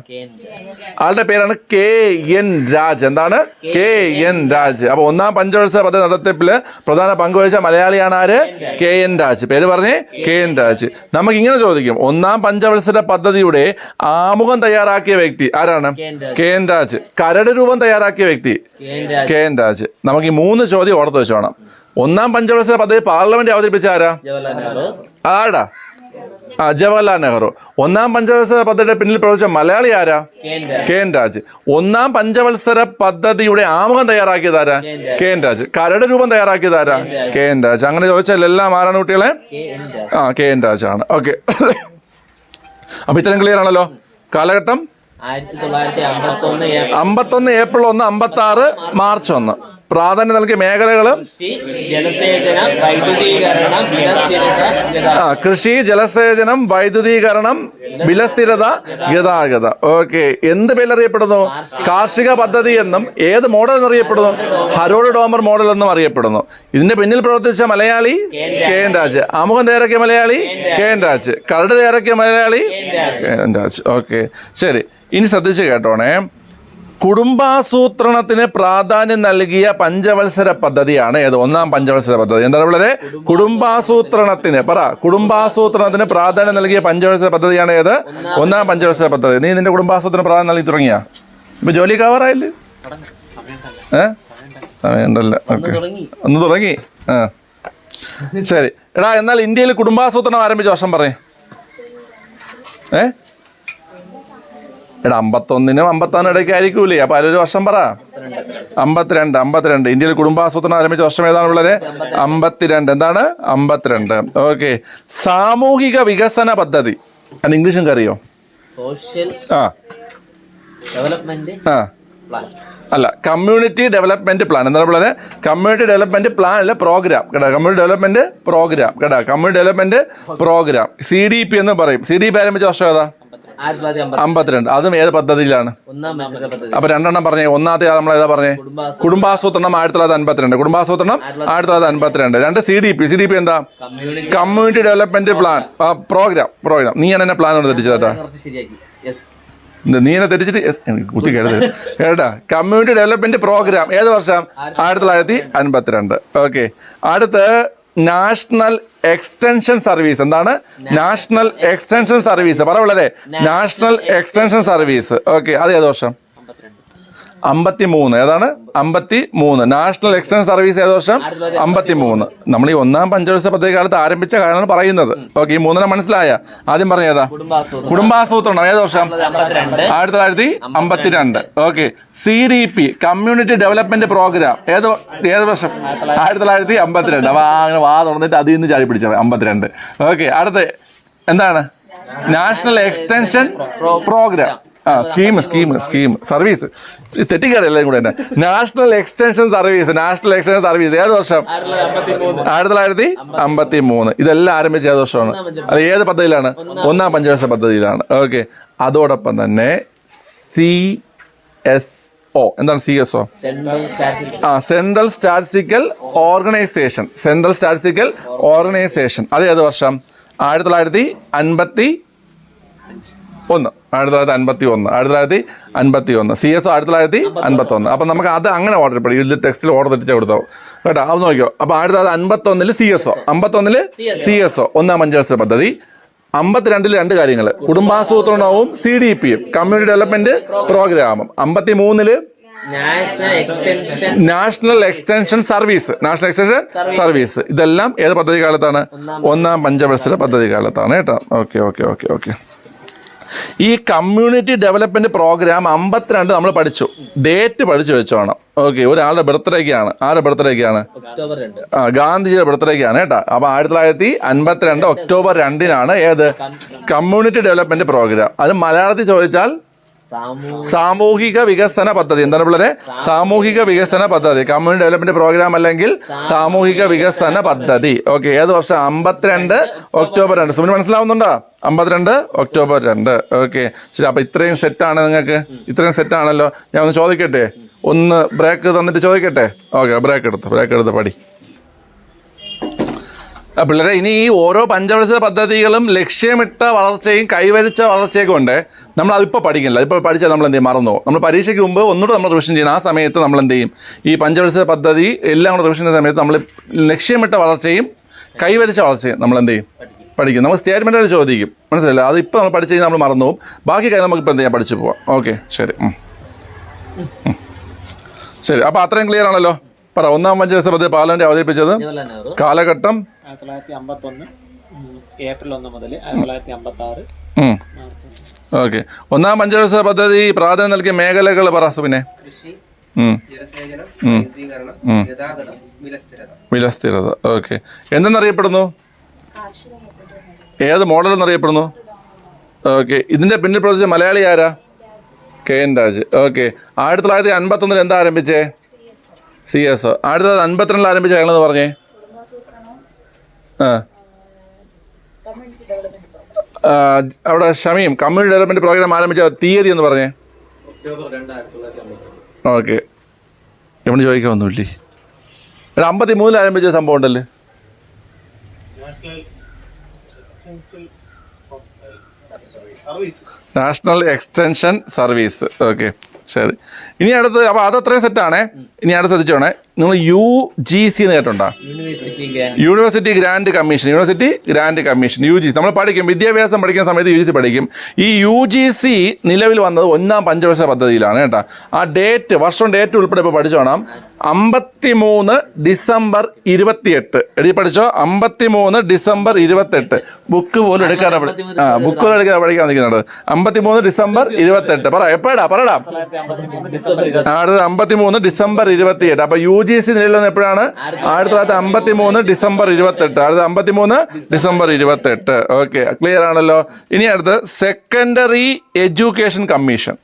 [SPEAKER 1] ആളുടെ പേരാണ് KN രാജ്. എന്താണ്? KN രാജ്. അപ്പൊ 1ാം പഞ്ചവത്സര പദ്ധതി നടത്തിപ്പില് പ്രധാന പങ്ക് വഹിച്ച മലയാളിയാണ് ആര്? KN രാജ്. പേര് പറഞ്ഞേ? KN രാജ്. നമുക്ക് ഇങ്ങനെ ചോദിക്കും, 1ാം പഞ്ചവത്സര പദ്ധതിയുടെ ആമുഖം തയ്യാറാക്കിയ വ്യക്തി ആരാണ്? KN രാജ്. കരട് രൂപം തയ്യാറാക്കിയ വ്യക്തി KN രാജ്. നമുക്ക് ഈ 3 ചോദ്യം ഓർത്ത് വെച്ചോണം. 1ാം പഞ്ചവത്സര പദ്ധതി പാർലമെന്റ് അവതരിപ്പിച്ച ആരാ? ആടാ ജവഹർലാൽ നെഹ്റു. ഒന്നാം പഞ്ചവത്സര പദ്ധതിയുടെ പിന്നിൽ പ്രവർത്തിച്ച മലയാളി ആരാ? കെ.എൻ. രാജ്. ഒന്നാം പഞ്ചവത്സര പദ്ധതിയുടെ ആമുഖം തയ്യാറാക്കിയതാരാ? കെ.എൻ. രാജ്. കരട് രൂപം തയ്യാറാക്കിയതാരാ? കെ.എൻ. രാജ്. അങ്ങനെ ചോദിച്ചാൽ എല്ലാം ആരാണ് കുട്ടികളെ? കെ.എൻ. രാജാണ്. ഓക്കെ, അപ്പൊ ഇത്രയും ക്ലിയർ ആണല്ലോ. കാലഘട്ടം 1951 ഏപ്രിൽ 1, 56 മാർച്ച് 1. പ്രാധാന്യം നൽകിയ മേഖലകളും കൃഷി, ജലസേചനം, വൈദ്യുതീകരണം, വിലസ്ഥിരത, ഗതാഗത. ഓക്കെ, എന്ത് പേരറിയപ്പെടുന്നു? കാർഷിക പദ്ധതി എന്നും ഏത് മോഡൽ എന്നറിയപ്പെടുന്നു? ഹരോൾഡ് ഡോമർ മോഡൽ എന്നും അറിയപ്പെടുന്നു. ഇതിന്റെ പിന്നിൽ പ്രവർത്തിച്ച മലയാളി കെ.എൻ. രാജ്. ആമുഖം തയ്യാറാക്കിയ മലയാളി കെ.എൻ. രാജ്. കരട് തയ്യാറാക്കിയ മലയാളി കെ.എൻ. രാജ്. ഓക്കെ, ശരി. ഇനി ശ്രദ്ധിച്ച് കേട്ടോണേ. കുടുംബാസൂത്രണത്തിന് പ്രാധാന്യം നൽകിയ പഞ്ചവത്സര പദ്ധതിയാണ് ഏത്? ഒന്നാം പഞ്ചവത്സര പദ്ധതി. എന്താണ് വളരെ? കുടുംബാസൂത്രണത്തിന് കുടുംബാസൂത്രണത്തിന് പ്രാധാന്യം നൽകിയ പഞ്ചവത്സര പദ്ധതിയാണ് ഏത്? ഒന്നാം പഞ്ചവത്സര പദ്ധതി. നീ നിന്റെ കുടുംബാസൂത്രണ പ്രാധാന്യം നൽകി തുടങ്ങിയ ഇപ്പൊ ജോലി കവറായില്ലേ? സമയമുണ്ടല്ലോ. ഓക്കെ, ഒന്ന് തുടങ്ങി. ശരി. എടാ, എന്നാൽ ഇന്ത്യയിൽ കുടുംബാസൂത്രണം ആരംഭിച്ച വർഷം പറയേ? എടാ, 51-നും 54 ഇടയ്ക്ക് ആയിരിക്കൂലേ? അപ്പൊ അതിലൊരു വർഷം പറ. 52. ഇന്ത്യയിൽ കുടുംബാസൂത്രണം ആരംഭിച്ച വർഷം ഏതാണ് ഉള്ളത്? 52. എന്താണ്? 52. ഓക്കെ. സാമൂഹിക വികസന പദ്ധതി അത് ഇംഗ്ലീഷും അറിയോ?
[SPEAKER 2] Social development plan.
[SPEAKER 1] അല്ല, കമ്മ്യൂണിറ്റി ഡെവലപ്മെന്റ് പ്ലാൻ. എന്താണ് ഉള്ളത്? കമ്മ്യൂണിറ്റി ഡെവലപ്മെന്റ് പ്ലാൻ അല്ല, പ്രോഗ്രാം കേട്ടോ. കമ്മ്യൂണിറ്റി ഡെവലപ്മെന്റ് പ്രോഗ്രാം കേട്ടോ. കമ്മ്യൂണിറ്റി ഡെവലപ്മെന്റ് പ്രോഗ്രാം, CDP എന്ന് പറയും. CDP ആരംഭിച്ച വർഷം ഏതാ? 52. അതും ഏത് പദ്ധതിയിലാണ്? അപ്പൊ രണ്ടെണ്ണം പറഞ്ഞേ. ഒന്നാമത്തെ നമ്മൾ ഏതാ പറഞ്ഞേ? കുടുംബാസൂത്രണം 1952. കുടുംബാസൂത്രണം 1952. 2 CDP എന്താ? Community development plan program. നീ എന്നെ പ്ലാൻ കൊണ്ട് തെറ്റിച്ചതാ. നീ എന്നെ തെറ്റിച്ചിട്ട് കുത്തി കേട്ടാ. കമ്മ്യൂണിറ്റി ഡെവലപ്മെന്റ് പ്രോഗ്രാം ഏത് വർഷം? 1952. ഓക്കെ. അടുത്ത് നാഷണൽ എക്സ്റ്റൻഷൻ സർവീസ്. എന്താണ്? National extension service. പറ വളരെ. National extension service. ഓക്കെ, അത് ഏത് വർഷം? 53. ഏതാണ്? 53. നാഷണൽ എക്സ്റ്റൻഷൻ സർവീസ് ഏത് വർഷം? 53. നമ്മൾ ഈ ഒന്നാം പഞ്ചവത്സര പദ്ധതി കാലത്ത് ആരംഭിച്ച കാര്യമാണ് പറയുന്നത്. ഓക്കെ, ഈ മൂന്നെണ്ണം മനസ്സിലായ? ആദ്യം പറഞ്ഞ ഏതാ? കുടുംബാസൂത്രണം ഏത് വർഷം? 1952. Okay. CDP community development program ഏത് വർഷം? 1952. അപ്പൊ അങ്ങനെ വാ തുറന്നിട്ട് അതിൽ നിന്ന് ചാടി പിടിച്ച 52. ഓക്കെ. അടുത്ത് എന്താണ്? National extension programme. Scheme service. തെറ്റിക്കാറില്ല കൂടെ തന്നെ. നാഷണൽ എക്സ്റ്റൻഷൻ സർവീസ് ഏത് വർഷം? 1953. ഇതെല്ലാം ആരംഭിച്ച ഏത് വർഷമാണ്? അത് ഏത് പദ്ധതിയിലാണ്? ഒന്നാം പഞ്ചവത്സര പദ്ധതിയിലാണ്. ഓക്കെ. അതോടൊപ്പം തന്നെ CSO. എന്താണ് CSO? Central statistical organisation. അത് ഏത് വർഷം? 1951. 1951. CSO 1951. അപ്പം നമുക്ക് അത് അങ്ങനെ ഓർഡർ പഠിക്കും. ഇതിൽ ടെക്സ്റ്റിൽ ഓർഡർ തെറ്റിച്ച് കൊടുത്തോ കേട്ടോ. അത് നോക്കിയോ. അപ്പോൾ 1951 CSO ഒന്നാം പഞ്ചവത്സര പദ്ധതി. 52 2 കാര്യങ്ങൾ: കുടുംബാസൂത്രണവും CDPയും കമ്മ്യൂണിറ്റി ഡെവലപ്മെന്റ് പ്രോഗ്രാമും. 53 നാഷണൽ എക്സ്റ്റൻഷൻ സർവീസ്. ഇതെല്ലാം ഏത് പദ്ധതി കാലത്താണ്? ഒന്നാം പഞ്ചവത്സര പദ്ധതി കാലത്താണ് കേട്ടോ. ഓക്കെ. ഈ കമ്മ്യൂണിറ്റി ഡെവലപ്മെന്റ് പ്രോഗ്രാം 52 നമ്മൾ പഠിച്ചു. ഡേറ്റ് പഠിച്ചു വെച്ചോണം. ഓക്കെ. ഒരാളുടെ ബർത്ത്ഡേക്കാണ്. ആരുടെ ബർത്ത്ഡേക്കാണ്? ഗാന്ധിജിയുടെ ബർത്ത്ഡേക്കാണ് കേട്ടോ. അപ്പൊ 1952 ഒക്ടോബർ 2 ഏത്? Community development program. അത് മലയാളത്തിൽ ചോദിച്ചാൽ സാമൂഹിക വികസന പദ്ധതി. എന്താണ് പിള്ളേരെ? സാമൂഹിക വികസന പദ്ധതി. കമ്മ്യൂണിറ്റി ഡെവലപ്മെന്റ് പ്രോഗ്രാം അല്ലെങ്കിൽ സാമൂഹിക വികസന പദ്ധതി. ഓക്കെ. ഏത് വർഷം? 52 ഒക്ടോബർ 2. സുമിന് മനസ്സിലാവുന്നുണ്ടോ? 52 ഒക്ടോബർ 2. ഓക്കെ, ശരി. അപ്പൊ ഇത്രയും സെറ്റാണ് നിങ്ങൾക്ക്? ഇത്രയും സെറ്റാണല്ലോ. ഞാൻ ഒന്ന് ചോദിക്കട്ടെ? ഒന്ന് ബ്രേക്ക് തന്നിട്ട് ചോദിക്കട്ടെ? ഓക്കെ, ബ്രേക്ക് എടുത്ത് പടി. പിള്ളേരെ, ഇനി ഈ ഓരോ പഞ്ചവത്സര പദ്ധതികളും ലക്ഷ്യമിട്ട വളർച്ചയും കൈവരിച്ച വളർച്ചയൊക്കെ ഉണ്ട്. നമ്മൾ അതിപ്പോൾ പഠിക്കില്ല. ഇപ്പോൾ പഠിച്ചാൽ നമ്മൾ എന്ത് ചെയ്യും? മറന്നു പോകും. നമ്മൾ പരീക്ഷയ്ക്ക് മുമ്പ് ഒന്നുകൂടെ നമ്മൾ റിവിഷൻ ചെയ്യണം. ആ സമയത്ത് നമ്മൾ എന്ത് ചെയ്യും? ഈ പഞ്ചവത്സര പദ്ധതി എല്ലാം കൂടെ റിവിഷൻ ചെയ്യുന്ന സമയത്ത് നമ്മൾ ലക്ഷ്യമിട്ട വളർച്ചയും കൈവരിച്ച വളർച്ചയും നമ്മൾ എന്ത് ചെയ്യും? പഠിക്കും. നമ്മൾ സ്റ്റേറ്റ്മെൻറ്റായിട്ട് ചോദിക്കും. മനസ്സിലായില്ല? അത് ഇപ്പോൾ നമ്മൾ പഠിച്ചു കഴിഞ്ഞാൽ നമ്മൾ മറന്നു പോകും. ബാക്കി കാര്യം നമുക്കിപ്പോൾ എന്ത് ചെയ്യാം? പഠിച്ചു പോവാം. ഓക്കെ, ശരി. ശരി, അപ്പോൾ അത്രയും ക്ലിയർ ആണല്ലോ. പറ. ഒന്നാം പഞ്ചവത്സര പദ്ധതി പാർലമെന്റ് അവതരിപ്പിച്ചത്? കാലഘട്ടം
[SPEAKER 7] 1951 ഏപ്രിൽ 1 മുതൽ 1956 മാർച്ച്.
[SPEAKER 1] ഓക്കെ. ഒന്നാം പഞ്ചവത്സര പദ്ധതി പ്രാധാന്യം നൽകിയ മേഖലകൾ പറ സുബിനെ.
[SPEAKER 4] കൃഷി,
[SPEAKER 1] ഉം.
[SPEAKER 4] ജലസേചനം, വൈദ്യുതീകരണം, ഗതാഗതം, വിലസ്ഥിരത.
[SPEAKER 1] വിലസ്ഥിരത. ഓക്കെ. എന്തെന്നറിയപ്പെടുന്നു?
[SPEAKER 3] കാർഷിക പദ്ധതി
[SPEAKER 1] ഏത് മോഡൽ എന്നറിയപ്പെടുന്നു? ഓക്കെ. ഇതിന്റെ പിന്നിൽ പ്രവർത്തിച്ച മലയാളി ആരാ? KN രാജ്. ഓക്കെ. 1951 എന്താ ആരംഭിച്ചേ? CS. 1952 ആരംഭിച്ച ഞങ്ങളെന്ന് പറഞ്ഞേ. അവിടെ ഷമീം കമ്മ്യൂണിറ്റി ഡെവലപ്മെന്റ് പ്രോഗ്രാം ആരംഭിച്ച തീയതി എന്ന് പറഞ്ഞേ.
[SPEAKER 2] ഒക്ടോബർ 2, 1953.
[SPEAKER 1] ഓക്കെ. ഇവിടെ ചോദിക്കാൻ ഒന്നുമില്ലേ? 53 ആരംഭിച്ച സംഭവം ഉണ്ടല്ലേ? National extension service. ഓക്കെ, ശരി. ഇനി അടുത്ത്, അപ്പോൾ അതത്രയും സെറ്റാണേ. ഇനി അടുത്ത് ശ്രദ്ധിച്ചോണേ, നിങ്ങൾ UGC എന്ന് കേട്ടുണ്ടോ? University grant commission. UGC നമ്മൾ പഠിക്കും, വിദ്യാഭ്യാസം പഠിക്കുന്ന സമയത്ത് UGC പഠിക്കും. ഈ UGC നിലവിൽ വന്നത് 1ാം പഞ്ചവത്സര പദ്ധതിയിലാണ് കേട്ടോ. ആ ഡേറ്റ്, വർഷം ഡേറ്റ് ഉൾപ്പെടെ ഇപ്പോൾ പഠിച്ചോണം. 53 ഡിസംബർ 28. എഴുതി പഠിച്ചോ, 53 ഡിസംബർ 28. ബുക്ക് പോലും എടുക്കാതെ ബുക്ക് പോലും എടുക്കാതെ പഠിക്കാൻ നിൽക്കുന്നുണ്ട്. 53 ഡിസംബർ 28. പറടാ. അടുത്തത് 53 ഡിസംബർ 28. അപ്പൊ UGC നിലയിൽ വന്നത് എപ്പോഴാണ്? 1953 ഡിസംബർ 28. അടുത്ത 53 ഡിസംബർ 28. ഓക്കെ, ക്ലിയർ ആണല്ലോ. ഇനി അടുത്ത് secondary education commission.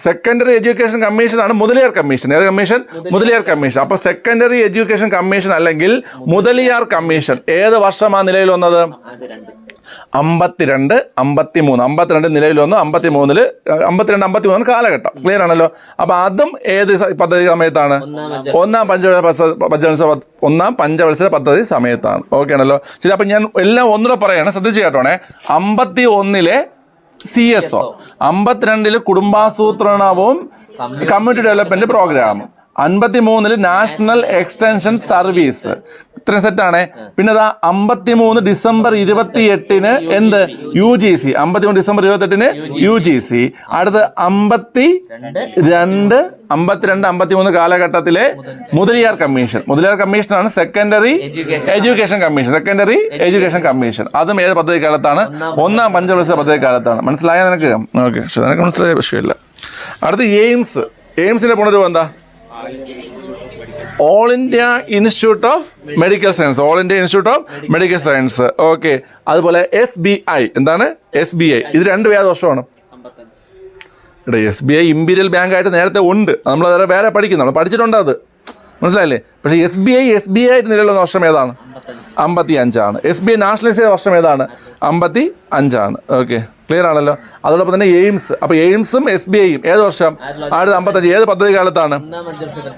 [SPEAKER 1] Secondary education commission ആണ് മുതലിയാർ കമ്മീഷൻ. ഏത് കമ്മീഷൻ? മുതലിയാർ കമ്മീഷൻ. അപ്പൊ സെക്കൻഡറി എഡ്യൂക്കേഷൻ കമ്മീഷൻ അല്ലെങ്കിൽ മുതലിയാർ കമ്മീഷൻ ഏത് വർഷമാണ് നിലയിൽ വന്നത്? 52, 53. 52 നിലയിൽ വന്നു, 53 53 കാലഘട്ടം. ക്ലിയർ ആണല്ലോ. അപ്പൊ അതും ഏത് പദ്ധതി സമയത്താണ്? 1ാം പഞ്ചവത്സര പദ്ധതി സമയത്താണ്. ഓക്കെ ആണല്ലോ. ശരി, അപ്പൊ ഞാൻ എല്ലാം ഒന്നുകൂടെ പറയാണ്, ശ്രദ്ധിച്ചു കേട്ടോണേ. 51 CSO, 52 കുടുംബാസൂത്രണവും കമ്മ്യൂണിറ്റി ഡെവലപ്മെന്റ് പ്രോഗ്രാമും, 53 നാഷണൽ എക്സ്റ്റൻഷൻ സർവീസ്. ഇത്രയും സെറ്റാണ്. പിന്നെ 53 ഡിസംബർ 28 എന്ത്? UGC. 53 December 28 UGC. അടുത്ത് 52, 53 കാലഘട്ടത്തിലെ മുതലിയാർ കമ്മീഷനാണ് സെക്കൻഡറി എഡ്യൂക്കേഷൻ കമ്മീഷൻ. അതും ഏത് പദ്ധതി കാലത്താണ്? 1ാം പഞ്ചവത്സര പദ്ധതി കാലത്താണ്. മനസ്സിലായ നിനക്ക്? ഓക്കെ, പക്ഷെ നിനക്ക് മനസ്സിലായ വിഷയമില്ല. അടുത്ത് എയിംസിന്റെ പുനരൂപം എന്താ? All India institute of medical science. Okay. അതുപോലെ SBI. എന്താണ് SBI? ഇത് രണ്ടും ഏത് വർഷമാണ്?
[SPEAKER 7] 55.
[SPEAKER 1] SBI ഇമ്പീരിയൽ ബാങ്ക് ആയിട്ട് നേരത്തെ ഉണ്ട്, നമ്മൾ വേറെ പഠിക്കുന്നു, നമ്മൾ പഠിച്ചിട്ടുണ്ട്, അത് മനസ്സിലായില്ലേ? പക്ഷേ SBI ആയിട്ട് നിലവിലുള്ള വർഷം ഏതാണ്? 55 SBI നാഷണലൈസ് ചെയ്ത വർഷം ഏതാണ്? 55. ഓക്കെ, ക്ലിയർ ആണല്ലോ. അതോടൊപ്പം തന്നെ എയിംസ്. അപ്പൊ എയിംസും SBIയും ഏത് വർഷം? 1955. ഏത് പദ്ധതി കാലത്താണ്?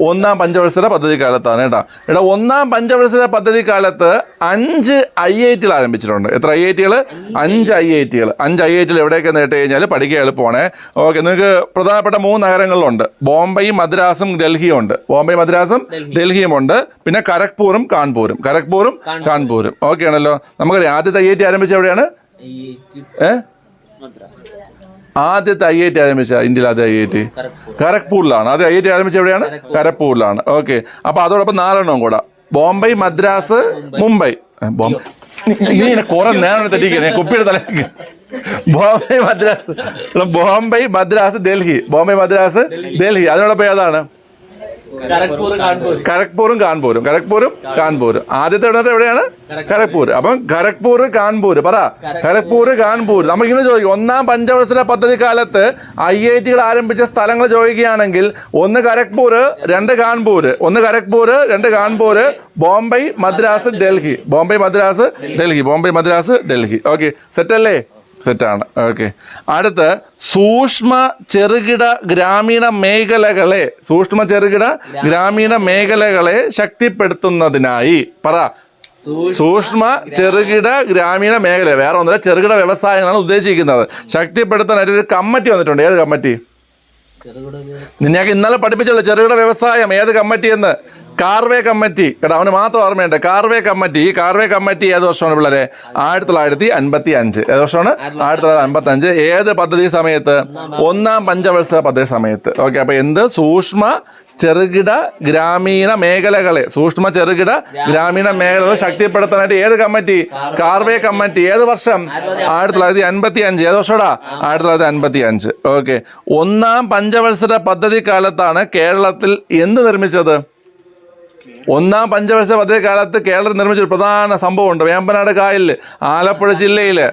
[SPEAKER 1] 1ാം പഞ്ചവത്സര പദ്ധതി കാലത്താണ് കേട്ടോ. 1ാം പഞ്ചവത്സര പദ്ധതി കാലത്ത് 5 IITകൾ ആരംഭിച്ചിട്ടുണ്ട്. എത്ര IITകൾ? 5 IITകൾ. 5 IITകൾ എവിടെയൊക്കെ നേട്ട് കഴിഞ്ഞാൽ പഠിക്കാൻ എളുപ്പമാണ്. ഓക്കെ, നിങ്ങൾക്ക് പ്രധാനപ്പെട്ട 3 നഗരങ്ങളിലുണ്ട്. ബോംബെയും മദ്രാസും ഡൽഹിയും ഉണ്ട്. ഉണ്ട്. പിന്നെ ഖരഗ്പൂറും കാൺപൂരും. ഓക്കെ ആണല്ലോ. നമുക്കറിയാം ആദ്യത്തെ IIT ആരംഭിച്ച എവിടെയാണ്? ആദ്യത്തെ IIT ആരംഭിച്ച ഇന്ത്യയിൽ ആദ്യ IIT ഖരഗ്പൂരിലാണ്. ആദ്യ IIT ആരംഭിച്ച എവിടെയാണ്? ഖരഗ്പൂരിലാണ്. ഓക്കെ, അപ്പൊ അതോടൊപ്പം 4 കൂടെ: ബോംബെ, മദ്രാസ്, മുംബൈ. ഇങ്ങനെ കുറെ നേരം തെറ്റിക്കുന്നത് കുപ്പിയുടെ തലയ്ക്ക്. ബോംബെ, മദ്രാസ്, ഡൽഹി. അതോടൊപ്പം ഏതാണ്? ഖരഗ്പൂരും കാൺപൂരും. ആദ്യത്തെ എവിടെയാണ്? ഖരഗ്പൂർ. അപ്പം ഖരഗ്പൂർ, കാൺപൂർ. നമുക്കിങ്ങനെ ചോദിക്കും, 1ാം പഞ്ചവത്സര പദ്ധതി കാലത്ത് IITകൾ ആരംഭിച്ച സ്ഥലങ്ങൾ ചോദിക്കുകയാണെങ്കിൽ 1 ഖരഗ്പൂർ, 2 കാൺപൂർ, ബോംബെ, മദ്രാസ്, ഡൽഹി. ഓക്കെ, സെറ്റല്ലേ? സെറ്റാണ്. ഓക്കെ, അടുത്ത് സൂക്ഷ്മ ചെറുകിട ഗ്രാമീണ മേഖലകളെ ശക്തിപ്പെടുത്തുന്നതിനായി സൂക്ഷ്മ ചെറുകിട ഗ്രാമീണ മേഖല, വേറെ ഒന്നുമില്ല, ചെറുകിട വ്യവസായങ്ങളാണ് ഉദ്ദേശിക്കുന്നത്. ശക്തിപ്പെടുത്താനായിട്ട് ഒരു കമ്മിറ്റി വന്നിട്ടുണ്ട്. ഏത് കമ്മിറ്റി? നിന്നെയൊക്കെ ഇന്നലെ പഠിപ്പിച്ചുള്ളൂ ചെറുകിട വ്യവസായം. ഏത് കമ്മിറ്റി എന്ന്? കാർവേ കമ്മിറ്റി കേട്ടോ, അവന് മാത്രം ഓർമ്മയുണ്ട്. കാർവേ കമ്മിറ്റി, ഈ കാർവേ കമ്മിറ്റി ഏത് വർഷമാണ് പിള്ളേരെ? 1955. ഏത് വർഷമാണ്? 1955. ഏത് പദ്ധതി സമയത്ത്? ഒന്നാം പഞ്ചവത്സര പദ്ധതി സമയത്ത്. ഓക്കെ, അപ്പൊ എന്ത്? സൂക്ഷ്മ ചെറുകിട ഗ്രാമീണ മേഖലകളെ, സൂക്ഷ്മ ചെറുകിട ഗ്രാമീണ മേഖലകളെ ശക്തിപ്പെടുത്താനായിട്ട് ഏത് കമ്മിറ്റി? കാർവേ കമ്മിറ്റി. ഏത് വർഷം? 1955. ഏത് വർഷമാടാ? 1955. ഓക്കെ, ഒന്നാം പഞ്ചവത്സര പദ്ധതി കാലത്താണ് കേരളത്തിൽ എന്ത് നിർമ്മിച്ചത്? ഒന്നാം പഞ്ചവത്സര പദ്ധതി കാലത്ത് കേരളത്തിൽ നിർമ്മിച്ച ഒരു പ്രധാന സംഭവമുണ്ട്. വേമ്പനാട് കായലിൽ, ആലപ്പുഴ ജില്ലയില്.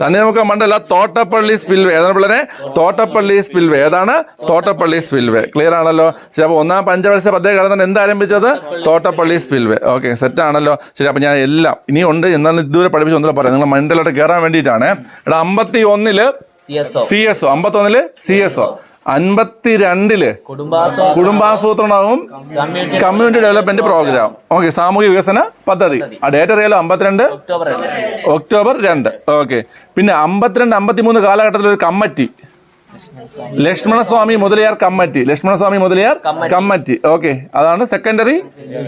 [SPEAKER 1] തണ്ണീർമുക്കം മണ്ഡല തോട്ടപ്പള്ളി സ്പിൽവേ. ഏതാണ് പിള്ളേരെ? തോട്ടപ്പള്ളി സ്പിൽവേ. ഏതാണ്? തോട്ടപ്പള്ളി സ്പിൽവേ. ക്ലിയർ ആണല്ലോ? ശരി, അപ്പോൾ ഒന്നാം പഞ്ചവത്സര പദ്ധതി കാലത്താണ് എന്ത് ആരംഭിച്ചത്? തോട്ടപ്പള്ളി സ്പിൽവേ. ഓക്കെ, സെറ്റ് ആണല്ലോ. ശരി, അപ്പോൾ ഞാൻ എല്ലാം ഇനി ഉണ്ട്, എന്നാലും ഇതുവരെ പഠിപ്പിച്ച് ഒന്നുകൂടെ പറയാം. നിങ്ങൾ മണ്ഡലമായിട്ട് കയറാൻ വേണ്ടിയിട്ടാണ്. എടാ, 51 CSO, 51 CSO, 52 കുടുംബാസൂത്രണവും കമ്മ്യൂണിറ്റി ഡെവലപ്മെന്റ് പ്രോഗ്രാം. ഓക്കെ, സാമൂഹിക വികസന പദ്ധതി. ആ ഡേറ്റ് അറിയാലോ? 52 ഒക്ടോബർ 2. ഓക്കെ, പിന്നെ 52, 53 കാലഘട്ടത്തിൽ ഒരു committee, Lakshmanaswami Mudaliar committee. Lakshmanaswami Mudaliar committee. Okay, അതാണ് സെക്കൻഡറി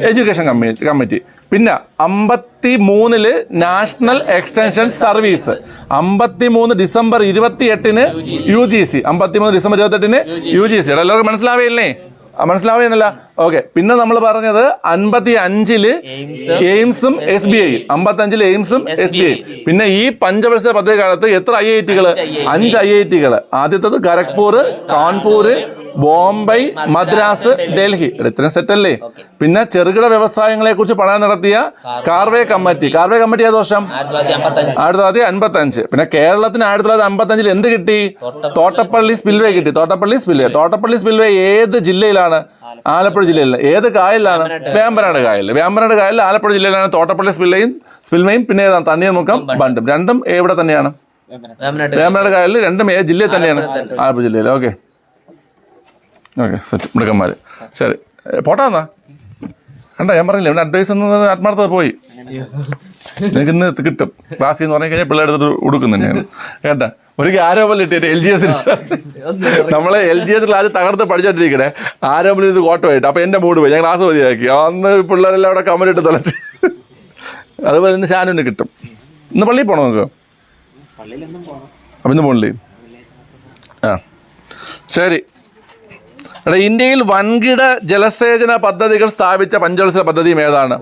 [SPEAKER 1] എഡ്യൂക്കേഷൻ കമ്മിറ്റി. പിന്നെ 53 national extension service. 53 December 28 UGC. 53 December 28 UGC. എല്ലാവർക്കും മനസ്സിലാവേയില്ലേ? മനസ്സിലാവുന്നില്ല? ഓക്കെ, പിന്നെ നമ്മൾ പറഞ്ഞത് 55 എയിംസും SBI. 55 എയിംസും SBI. പിന്നെ ഈ പഞ്ചവത്സര പദ്ധതി കാലത്ത് എത്ര IIT-കൾ? 5 IIT-കൾ. ആദ്യത്തത് ഖരഗ്പൂർ, കാൺപൂർ, ബോംബെ, മദ്രാസ്, ഡൽഹി. ഇത്രയും സെറ്റല്ലേ? പിന്നെ ചെറുകിട വ്യവസായങ്ങളെ കുറിച്ച് പഠനം നടത്തിയ കാർവേ കമ്മിറ്റി. കാർവേ കമ്മിറ്റി ഏത് വർഷം? 1955. പിന്നെ കേരളത്തിന് 1955 എന്ത് കിട്ടി? തോട്ടപ്പള്ളി സ്പിൽവേ കിട്ടി. തോട്ടപ്പള്ളി സ്പിൽവേ ഏത് ജില്ലയിലാണ്? ആലപ്പുഴ ജില്ലയിൽ. ഏത് കായലിലാണ്? വേമ്പനാട് കായലിൽ. വേമ്പനാട് കായലിൽ ആലപ്പുഴ ജില്ലയിലാണ് തോട്ടപ്പള്ളി സ്പിൽവേയും പിന്നെ ഏതാണ്? തണ്ണീർമുക്കം ബണ്ടും. രണ്ടും എവിടെ തന്നെയാണ്? വേമ്പനാട് കായലിൽ. രണ്ടും ഏത് ജില്ലയിൽ തന്നെയാണ്? ആലപ്പുഴ ജില്ലയിൽ. ഓക്കെ, സെറ്റ് മിടുക്കന്മാര്. ശരി, പോട്ടാ എന്നാ കണ്ട, ഞാൻ പറഞ്ഞില്ല ഇവിടെ അഡ്വൈസ് ഒന്നും ആത്മാർത്ഥത പോയി. നിങ്ങൾക്ക് ഇന്ന് കിട്ടും. ക്ലാസ്സിൽ എന്ന് പറഞ്ഞു കഴിഞ്ഞാൽ പിള്ളേർ എടുത്തിട്ട് കൊടുക്കുന്നുണ്ട് കേട്ടാ. ഒരിക്കൽ ആരോപണം ഇട്ടിട്ട് LGS നമ്മളെ LGS ക്ലാസ് തകർത്ത് പഠിച്ചോണ്ടിരിക്കണേ, ആരോപണം ഇത് കോട്ടമായിട്ട്. അപ്പൊ എന്റെ മൂഡ് പോയി, ഞാൻ ക്ലാസ് മതിയാക്കി. അന്ന് പിള്ളേരെല്ലാം അവിടെ കമന്റ് ഇട്ട് തുളച്ച്. അതുപോലെ ഇന്ന് ഷാനുവിന് കിട്ടും. ഇന്ന് പള്ളിയിൽ പോണോ നമുക്ക്? അപ്പൊ ഇന്ന് പോണില്ലേ? ആ, ശരി. എടാ, ഇന്ത്യയിൽ വൻകിട ജലസേചന പദ്ധതികൾ സ്ഥാപിച്ച പഞ്ചവത്സര പദ്ധതിയും ഏതാണ്?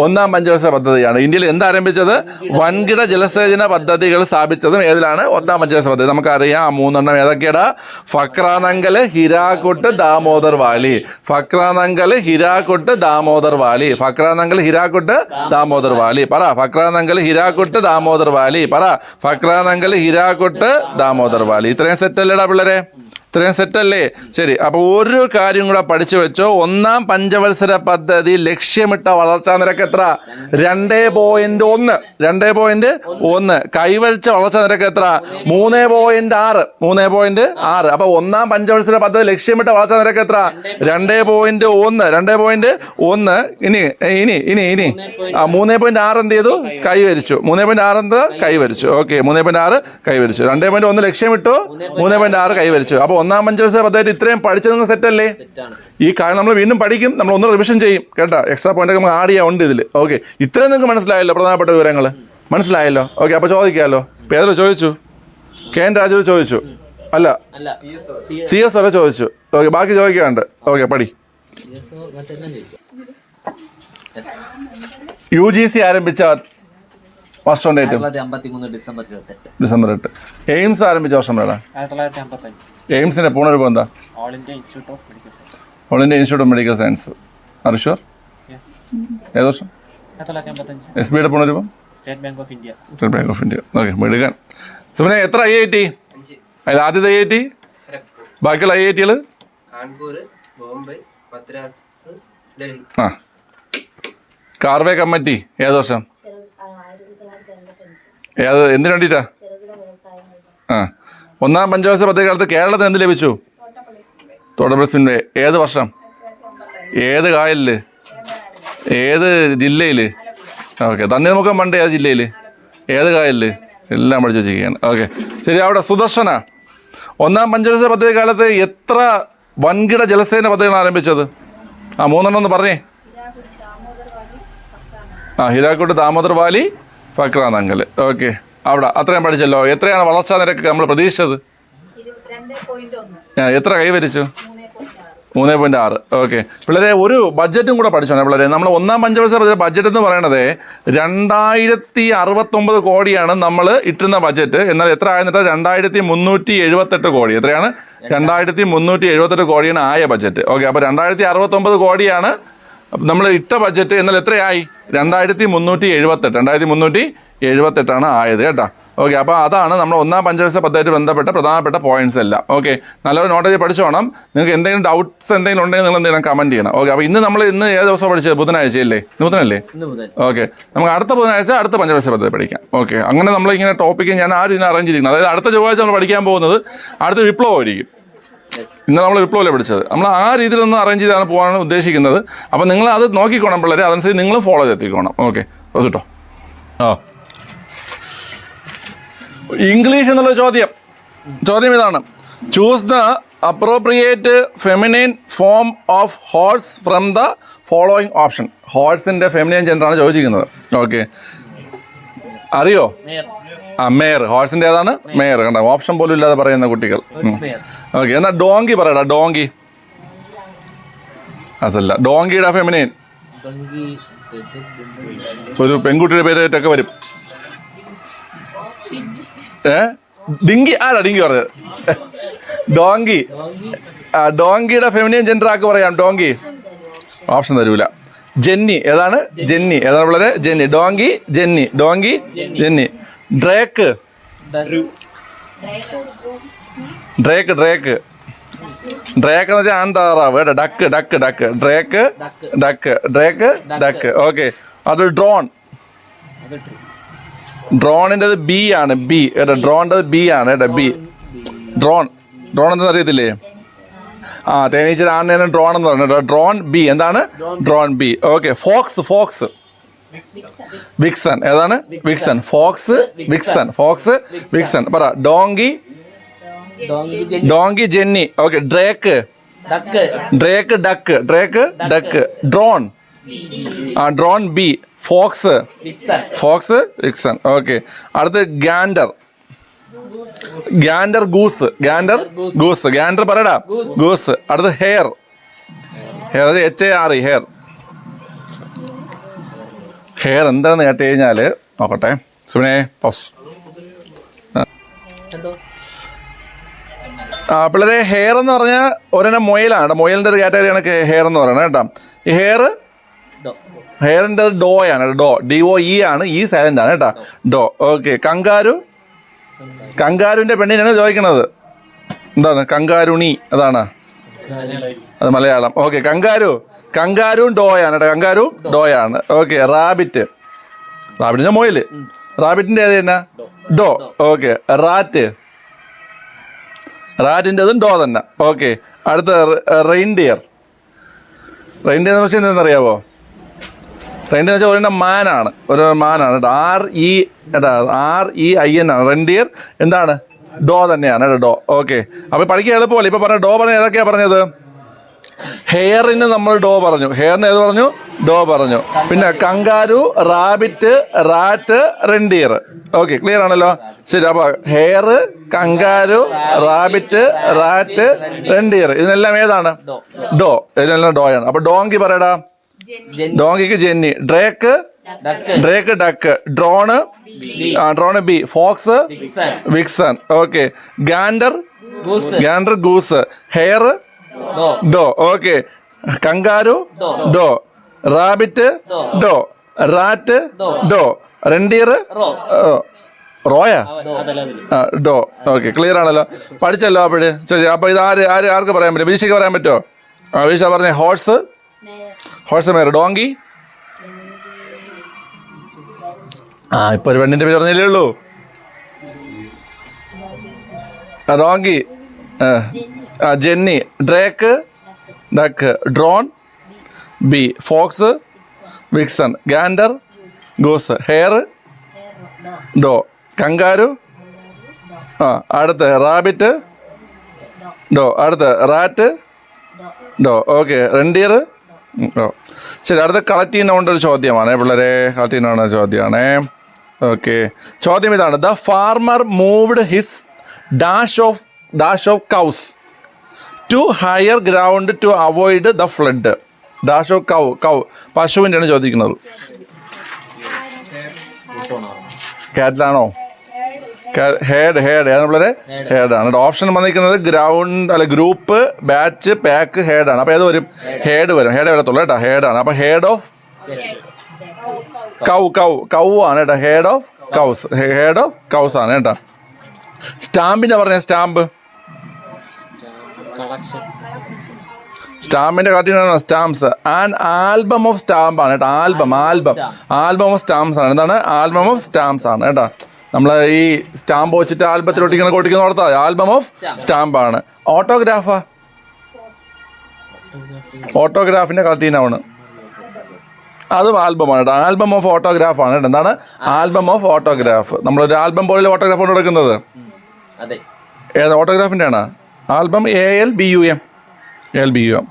[SPEAKER 1] ഒന്നാം പഞ്ചവത്സര പദ്ധതിയാണ്. ഇന്ത്യയിൽ എന്താരംഭിച്ചത്? വൻകിട ജലസേചന പദ്ധതികൾ സ്ഥാപിച്ചതും ഏതിലാണ്? ഒന്നാം പഞ്ചവത്സര പദ്ധതി. നമുക്കറിയാം 3 ഏതൊക്കെയാടാ? ഫക്രാനങ്കൽ, Hirakud, Damodar Valley. ഫക്രാനങ്കൽ, Hirakud, Damodar Valley. ഫക്രാനങ്കൽ, Hirakud, Damodar Valley. പറ. ഫക്രാനങ്കൽ, ഹിരാക്കുട്ട്, ദാമോദർ വാലി. പറ. ഫക്രാനങ്കൽ, ഹിരാക്കുട്ട്, ദാമോദർ വാലി. ഇത്രയും സെറ്റല്ലേടാ പിള്ളേരെ? ഇത്രയും സെറ്റല്ലേ? ശരി, അപ്പോൾ ഒരു കാര്യം കൂടെ പഠിച്ചു വെച്ചോ. ഒന്നാം പഞ്ചവത്സര പദ്ധതി ലക്ഷ്യമിട്ട വളർച്ചാ നിരക്ക് എത്ര? 2.1. 2.1. കൈവരിച്ച വളർച്ചാ നിരക്ക് എത്ര? 3.6. 3.6. അപ്പൊ ഒന്നാം പഞ്ചവത്സര പദ്ധതി ലക്ഷ്യമിട്ട വളർച്ചാ നിരക്ക് എത്ര? 2.1. 2.1. ഇനി 3.6 എന്ത് ചെയ്തു? കൈവരിച്ചു. 3.6 എന്ത്? കൈവരിച്ചു. ഓക്കെ, 3.6 കൈവരിച്ചു. 2.1 ലക്ഷ്യമിട്ടു, 3.6 കൈവരിച്ചു. അപ്പൊ ഒന്നാം പഞ്ചവത്സര പദ്ധതി ഇത്രയും പഠിച്ചത് നിങ്ങൾ സെറ്റല്ലേ? ഈ കാര്യം നമ്മൾ വീണ്ടും പഠിക്കും, നമ്മൾ ഒന്ന് റിവിഷൻ ചെയ്യും കേട്ടോ. എക്സ്ട്രാ പോയിന്റ് ഒക്കെ നമുക്ക് ആഡ് ചെയ്യാൻ ഉണ്ട് ഇതിൽ. ഓക്കെ, ഇത്രയും നിങ്ങൾക്ക് മനസ്സിലായല്ലോ? പ്രധാനപ്പെട്ട വിവരങ്ങൾ മനസ്സിലായല്ലോ? ഓക്കെ, അപ്പോൾ ചോദിക്കാമല്ലോ. പേര് ചോദിച്ചു, KN രാജു ചോദിച്ചു, അല്ല CSO ചോദിച്ചു. ഓക്കെ, ബാക്കി ചോദിക്കാറുണ്ട്. ഓക്കെ, പഠി. UGC ആരംഭിച്ച വർഷം ഡേറ്റ്?
[SPEAKER 2] 1953
[SPEAKER 1] ഡിസംബർ 8. എയിംസ് ആരംഭിച്ച വർഷം വേണം?
[SPEAKER 7] 1955.
[SPEAKER 1] എയിംസിന്റെ പൂർണ്ണരൂപം എന്താ?
[SPEAKER 7] All India Institute of Medical Science.
[SPEAKER 1] All India institute of medical science. അറിഷുവർ? ഏത് വർഷം?
[SPEAKER 7] 1955.
[SPEAKER 1] SBIയുടെ പൂർണ്ണരൂപം?
[SPEAKER 7] State Bank of India.
[SPEAKER 1] State bank of India. Okay, മെടുക്കാൻ. സുമനെ, എത്ര IIT? അതിൽ ആദ്യത്തെ IIT, ബാക്കിയുള്ള IIT-കൾ?
[SPEAKER 4] കാൺപൂർ, ബോംബെ, മദ്രാസ്, ഡൽഹി.
[SPEAKER 1] ആ, കാർവേ കമ്മിറ്റി ഏത് വർഷം?
[SPEAKER 3] 1955
[SPEAKER 1] ഏത് എന്തിനു വേണ്ടിയിട്ടാ?
[SPEAKER 3] ചെറുകിട വ്യവസായങ്ങളുടെ.
[SPEAKER 1] ആ, ഒന്നാം പഞ്ചവത്സര പദ്ധതി കാലത്ത് കേരളത്തിന് എന്ത് ലഭിച്ചു? തോട്ടപ്പള്ളി സ്പിൽവേ. ഏത് വർഷം? ഏത് കായലില്? ഏത് ജില്ലയിൽ? ഓക്കെ, തണ്ണീർമുക്കം ബണ്ട് ഏത് ജില്ലയിൽ? ഏത് കായലിൽ? എല്ലാം പഠിച്ചു വെച്ചിരിക്കുകയാണ്. ഓക്കെ, ശരി. അവിടെ സുദർശന, ഒന്നാം പഞ്ചവത്സര പദ്ധതി കാലത്ത് എത്ര വൻകിട ജലസേന പദ്ധതികളാണ് ആരംഭിച്ചത്? ആ 3 ഒന്ന് പറഞ്ഞേ. ഹിരാക്കുട്ടി ദാമോദർ വാലി ഫക്രാനങ്കൽ. ഓക്കെ, അവിടെ അത്രയും പഠിച്ചല്ലോ. എത്രയാണ് വളർച്ചാ നിരക്ക് നമ്മൾ പ്രതീക്ഷിച്ചത്? എത്ര കൈവരിച്ചു? 3.6. ഓക്കെ പിള്ളേരെ, ഒരു ബഡ്ജറ്റും കൂടെ പഠിച്ചോണേ പിള്ളേരെ. നമ്മൾ ഒന്നാം പഞ്ചവത്സര ബഡ്ജറ്റ് എന്ന് പറയണത് 2069 കോടിയാണ് നമ്മൾ ഇട്ടിരുന്ന ബഡ്ജറ്റ്. എന്നാൽ എത്ര ആയെന്നിട്ട് 2378 കോടി. എത്രയാണ്? 2378 കോടിയാണ് ആയ ബഡ്ജറ്റ്. ഓക്കെ, അപ്പോൾ 2069 കോടിയാണ് നമ്മൾ ഇട്ട ബഡ്ജറ്റ്. എന്നാൽ എത്രയായി? 2378 ആയത് കേട്ടോ. ഓക്കെ, അപ്പോൾ അതാണ് നമ്മൾ ഒന്നാം പഞ്ചവത്സര പദ്ധതിയായിട്ട് ബന്ധപ്പെട്ട പ്രധാനപ്പെട്ട പോയിന്റ്സ് എല്ലാം. ഓക്കെ, നല്ലൊരു നോട്ട് ചെയ്ത് പഠിച്ചോണം. നിങ്ങൾക്ക് എന്തെങ്കിലും ഡൗട്ട്സ് എന്തെങ്കിലും ഉണ്ടെങ്കിൽ നിങ്ങൾ എന്തെങ്കിലും കമൻറ്റ് ചെയ്യണം. ഓക്കെ, അപ്പോൾ ഇന്ന് ഏത് ദിവസം പഠിച്ചത്? ബുധനാഴ്ചയല്ലേ? ബുധനല്ലേ? ഓക്കെ, നമുക്ക് അടുത്ത ബുധനാഴ്ച അടുത്ത പഞ്ചവത്സര പദ്ധതി പഠിക്കാം. ഓക്കെ, അങ്ങനെ നമ്മളിങ്ങനെ ടോപ്പിക്ക് ഞാൻ ഇതിനെ അറേഞ്ച് ചെയ്തിരിക്കുന്നത്. അതായത് അടുത്ത ചൊവ്വാഴ്ച നമ്മൾ പഠിക്കാൻ പോകുന്നത് അടുത്ത വിപ്ലവമായിരിക്കും. ഇന്ന് നമ്മൾ വിപ്ലവമല്ലേ പഠിച്ചത്. നമ്മൾ ആ രീതിയിലൊന്ന് അറേഞ്ച് ചെയ്താണ് പോകാനാണ് ഉദ്ദേശിക്കുന്നത്. അപ്പോൾ നിങ്ങൾ അത് നോക്കിക്കോണം പിള്ളേരെ, അതനുസരിച്ച് നിങ്ങൾ ഫോളോ ചെയ്തെത്തിക്കോണം. ഓക്കെ കേട്ടോ. ഇംഗ്ലീഷ് എന്നുള്ള ചോദ്യം ഇതാണ്: choose the appropriate feminine form of horse from the following option. ഹോഴ്സിൻ്റെ ഫെമിനൈൻ ജെൻഡറാണ് ചോദിച്ചിരിക്കുന്നത്. ഓക്കെ, അറിയോ? മേയർ. ഹോഴ്സിൻ്റെ ഏതാണ്? മേയർ. കണ്ടോ, ഓപ്ഷൻ പോലും ഇല്ലാതെ പറയുന്ന കുട്ടികൾ. ഓക്കെ, എന്നാൽ ഡോങ്കി പറയടാ. ഡോങ്കി അതല്ല, ഡോങ്കിയുടെ ഫെമിനൈൻ ഒരു പെൺകുട്ടിയുടെ പേരായിട്ടൊക്കെ വരും. ഡിങ്കി. ആരാ ഡിങ്കി പറഞ്ഞത്? ഡോങ്കി. ഡോങ്കിയുടെ ഫെമിനിയൻ ജെൻഡർ ആക്കി പറയാം. ഡോങ്കി ഓപ്ഷൻ തരൂല. ജെന്നി. ഏതാണ്? ജെന്നി. ഏതാണ് വളരെ? Jenny. Donkey jenny. Donkey jenny. Drake. Drake drake drake എന്ന് വെച്ചാൽ ആൺതാറാവ്. Duck duck duck. Drake duck. Drake duck. Okay, അത് ഡ്രോൺ. ഡ്രോണിൻ്റെത് ബി ആണ്. ബി കേട്ടോ. ഡ്രോണിൻ്റെത് ബി ആണ് കേട്ടോ. ബി. ഡ്രോൺ. ഡ്രോൺ എന്താണെന്ന് അറിയത്തില്ലേ? തേനീച്ച ആണിനെ ഡ്രോൺ എന്ന് പറഞ്ഞു. Drone bee. എന്താണ്? Drone bee. Okay, fox. Fox. Vixen. ഏതാണ്? Vixen. Fox vixen. Fox vixen. പറ. Donkey. Donkey jenny. Okay, drake. Drake duck. Drake duck. Drone. Drone bee. Fox. Fox vixen. Okay, അടുത്ത് gander. Gander goose. Gander goose. Gander പറയടാ. Goose. അടുത്ത് hare. Hare HARE. Hare. Hare എന്താണെന്ന് കേട്ട് കഴിഞ്ഞാൽ നോക്കട്ടെ. സുബിനെ പസ്. പിള്ളേരെ, hair എന്ന് പറഞ്ഞാൽ ഒരെണ്ണം മൊയലാണ്. മൊയലിൻ്റെ ഒരു കാറ്റഗറിയാണ് ഹെയർ എന്ന് പറയുന്നത് കേട്ടോ. ഈ ഹെയറിൻ്റെ ഡോയാണ്. DOE ആണ്. ഈ സൈലൻ്റ് ആണ് കേട്ടോ. ഡോ. Okay, kangaroo. കങ്കാരുവിൻ്റെ പെണ്ണിനാണ് ചോദിക്കുന്നത്. എന്താണ്? കങ്കാരുണി. അതാണ് അത് മലയാളം. Okay, kangaroo. കങ്കാരും ഡോയാണ് കേട്ടോ. കങ്കാരു ഡോയാണ്. Okay, rabbit. റാബിറ്റിൻ്റെ മൊയില്. റാബിറ്റിൻ്റെ ഏത് തന്നെ? ഡോ. Okay, rat. റാറ്റിൻ്റെതും ഡോ തന്നെ. ഓക്കെ, അടുത്ത റെയിൻഡിയർ. റെയിൻഡിയർ എന്ന് വെച്ചാൽ എന്താണെന്നറിയാവോ? റെയിൻഡിയർ എന്ന് വെച്ചാൽ ഒരെണ്ണം മാനാണ്. ഒരു മാനാണ് കേട്ടോ. REIN ആണ്. റെയിൻഡിയർ എന്താണ്? ഡോ തന്നെയാണ് കേട്ടോ. ഡോ. ഓക്കെ, അപ്പോൾ പഠിക്കാൻ എളുപ്പമല്ലേ? ഇപ്പോൾ പറഞ്ഞ ഡോ പറഞ്ഞ ഏതൊക്കെയാണ് പറഞ്ഞത്? ഹെയറിന് നമ്മൾ ഡോ പറഞ്ഞു. ഹെയറിന് ഏത് പറഞ്ഞു? ഡോ പറഞ്ഞു. പിന്നെ kangaroo, rabbit, rat, reindeer. Okay, clear ആണല്ലോ? ശരി. അപ്പോൾ hare, kangaroo, rabbit, rat, reindeer, ഇതിനെല്ലാം ഏതാണ്? ഡോ. ഇതിനെല്ലാം ഡോയാണ്. അപ്പോൾ ഡോങ്കി പറയടാ. ഡോങ്കിക്ക് jenny. Drake. Drake duck. Drone. Drone bee. Fox vixen. Okay, gander. Gander goose. Hare doe. Okay, kangaroo doe. Rabbit doe. Rat doe. Reindeer റോയാ ഡോ. ഓക്കെ, ക്ലിയർ ആണല്ലോ? പഠിച്ചല്ലോ അപ്പോഴ്. ശരി, അപ്പോൾ ഇത് ആർക്ക് പറയാൻ പറ്റും? വീശയ്ക്ക് പറയാൻ പറ്റുമോ? വീശ പറഞ്ഞേ. ഹോഴ്സ്. Horse mare. ഡോങ്കി. ഇപ്പോൾ ഒരു പെണ്ണിൻ്റെ പേര് പറഞ്ഞില്ലേ ഉള്ളൂ. Donkey. Jenny. Drake duck. Drone bee. Fox vixen. Gander goose. Hare doe. Kangaroo. അടുത്ത് റാബിറ്റ് ഡോ. അടുത്ത് റാറ്റ് ഡോ. ഓക്കെ, റെൻഡിയർ ഓ ശരി, അടുത്ത കളക്ട് ചെയ്യുന്ന ഒരു ചോദ്യമാണ് പിള്ളേരെ, കളക്ട് ചെയ്യുന്ന ചോദ്യമാണേ. ഓക്കെ, ചോദ്യം ഇതാണ്. The farmer moved his dash of cows to higher ground to avoid the flood. Dash of cow പശുവിൻ്റെയാണ് ചോദിക്കുന്നത്. കാറ്റിലാണോ? ഹേഡ് ഏതാണ് പിള്ളേരെ? ഹേഡാണ്. ഓപ്ഷൻ വന്നിരിക്കുന്നത് ഗ്രൗണ്ട് അല്ല ഗ്രൂപ്പ്, ബാച്ച്, പാക്ക്, ഹേഡാണ്. അപ്പോൾ ഏത് വരും? ഹേഡ് വരും. ഹേഡ് വരത്തുള്ളൂ കേട്ടോ, ഹേഡാണ്. അപ്പോൾ ഹേഡ് ഓഫ് കൗ ആണ് കേട്ടോ. ഹേഡ് ഓഫ് കൗസ് ആണ് കേട്ടോ. സ്റ്റാമ്പിൻ്റെ പറഞ്ഞ സ്റ്റാമ്പ്, സ്റ്റാമ്പിൻ്റെ കാട്ടിയാണ് stamps. And album of stamp ആണ് കേട്ടോ. ആൽബം ഓഫ് സ്റ്റാമ്പ്സ് ആണ്. എന്താണ്? ആൽബം ഓഫ് സ്റ്റാമ്പ്സ് ആണ് കേട്ടോ. നമ്മൾ ഈ സ്റ്റാമ്പ് വെച്ചിട്ട് ആൽബത്തിൽ ഒട്ടിക്കുന്ന ഓർത്താ ആൽബം ഓഫ് സ്റ്റാമ്പാണ്. ഓട്ടോഗ്രാഫിൻ്റെ കളക്ടീനാണ്, അതും ആൽബമാണ് കേട്ടോ. ആൽബം ഓഫ് ഓട്ടോഗ്രാഫാണ് കേട്ടോ. എന്താണ്? Album of autograph. നമ്മളൊരു ആൽബം പോലെ ഓട്ടോഗ്രാഫ് കൊണ്ട് എടുക്കുന്നത് ഏത് ഓട്ടോഗ്രാഫിൻ്റെ ആണ്? ആൽബം ALBUM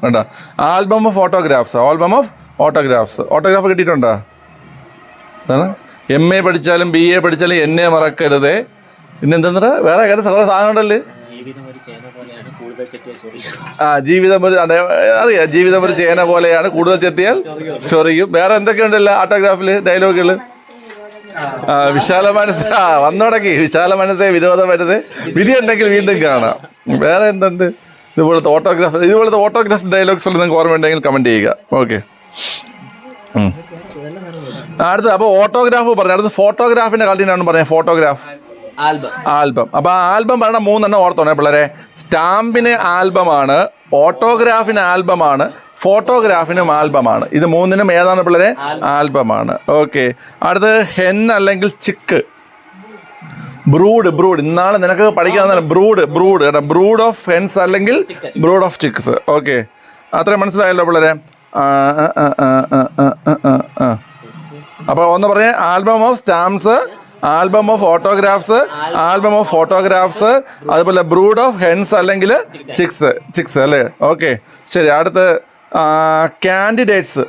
[SPEAKER 1] കേട്ടോ. Album of autographs. ഓട്ടോഗ്രാഫ് കിട്ടിയിട്ടുണ്ടോ? എന്താണ്? MA പഠിച്ചാലും BA പഠിച്ചാലും എന്നെ മറക്കരുതേ. പിന്നെ എന്താ വേറെ കാര്യം കുറേ സാധനം ഉണ്ടല്ലേ. ജീവിതം ഒരു ചേന പോലെയാണ്, കൂടുതൽ ചെത്തിയാൽ ചൊറിയും. വേറെ എന്തൊക്കെയുണ്ടല്ലോ ഓട്ടോഗ്രാഫിൽ ഡയലോഗുകൾ? വിശാല മനസ്സ് വന്നുടങ്ങി. വിശാല മനസ്സേ വിരോധം വരുത്, വിധി ഉണ്ടെങ്കിൽ വീണ്ടും കാണാം. വേറെ എന്തുണ്ട് ഇതുപോലത്തെ ഓട്ടോഗ്രാഫ് ഡയലോഗ്സ് ഉള്ളത് നിങ്ങൾക്ക് ഓർമ്മയുണ്ടെങ്കിൽ കമൻറ്റ് ചെയ്യുക. ഓക്കെ, അടുത്ത് അപ്പോൾ ഓട്ടോഗ്രാഫ് പറഞ്ഞു. അടുത്ത് ഫോട്ടോഗ്രാഫിൻ്റെ കളത്തിനാണ് പറഞ്ഞത്. Photograph album. അപ്പോൾ ആ ആൽബം പറഞ്ഞ 3 എണ്ണം ഓർത്തോണേ പിള്ളേരെ. സ്റ്റാമ്പിന് ആൽബമാണ്, ഓട്ടോഗ്രാഫിന് ആൽബമാണ്, ഫോട്ടോഗ്രാഫിനും ആൽബമാണ്. ഇത് 3നും ഏതാണ് പിള്ളേരെ? ആൽബമാണ്. ഓക്കെ, അടുത്ത് ഹെൻ അല്ലെങ്കിൽ ചിക്ക്. ബ്രൂഡ്. ഇന്നാളെ നിനക്ക് പഠിക്കാവുന്ന ബ്രൂഡ് കേട്ടോ. ബ്രൂഡ് ഓഫ് ഹെൻസ് അല്ലെങ്കിൽ ബ്രൂഡ് ഓഫ് ചിക്സ്. ഓക്കെ, അത്രയും മനസ്സിലായല്ലോ പിള്ളേരെ. അപ്പോൾ ഒന്ന് പറഞ്ഞേ, album of stamps, album of autographs, album of photographs, അതുപോലെ ബ്രൂഡ് ഓഫ് ഹെൻസ് അല്ലെങ്കിൽ ചിക്സ് അല്ലേ. ഓക്കെ ശരി, അടുത്ത് കാൻഡിഡേറ്റ്സ്.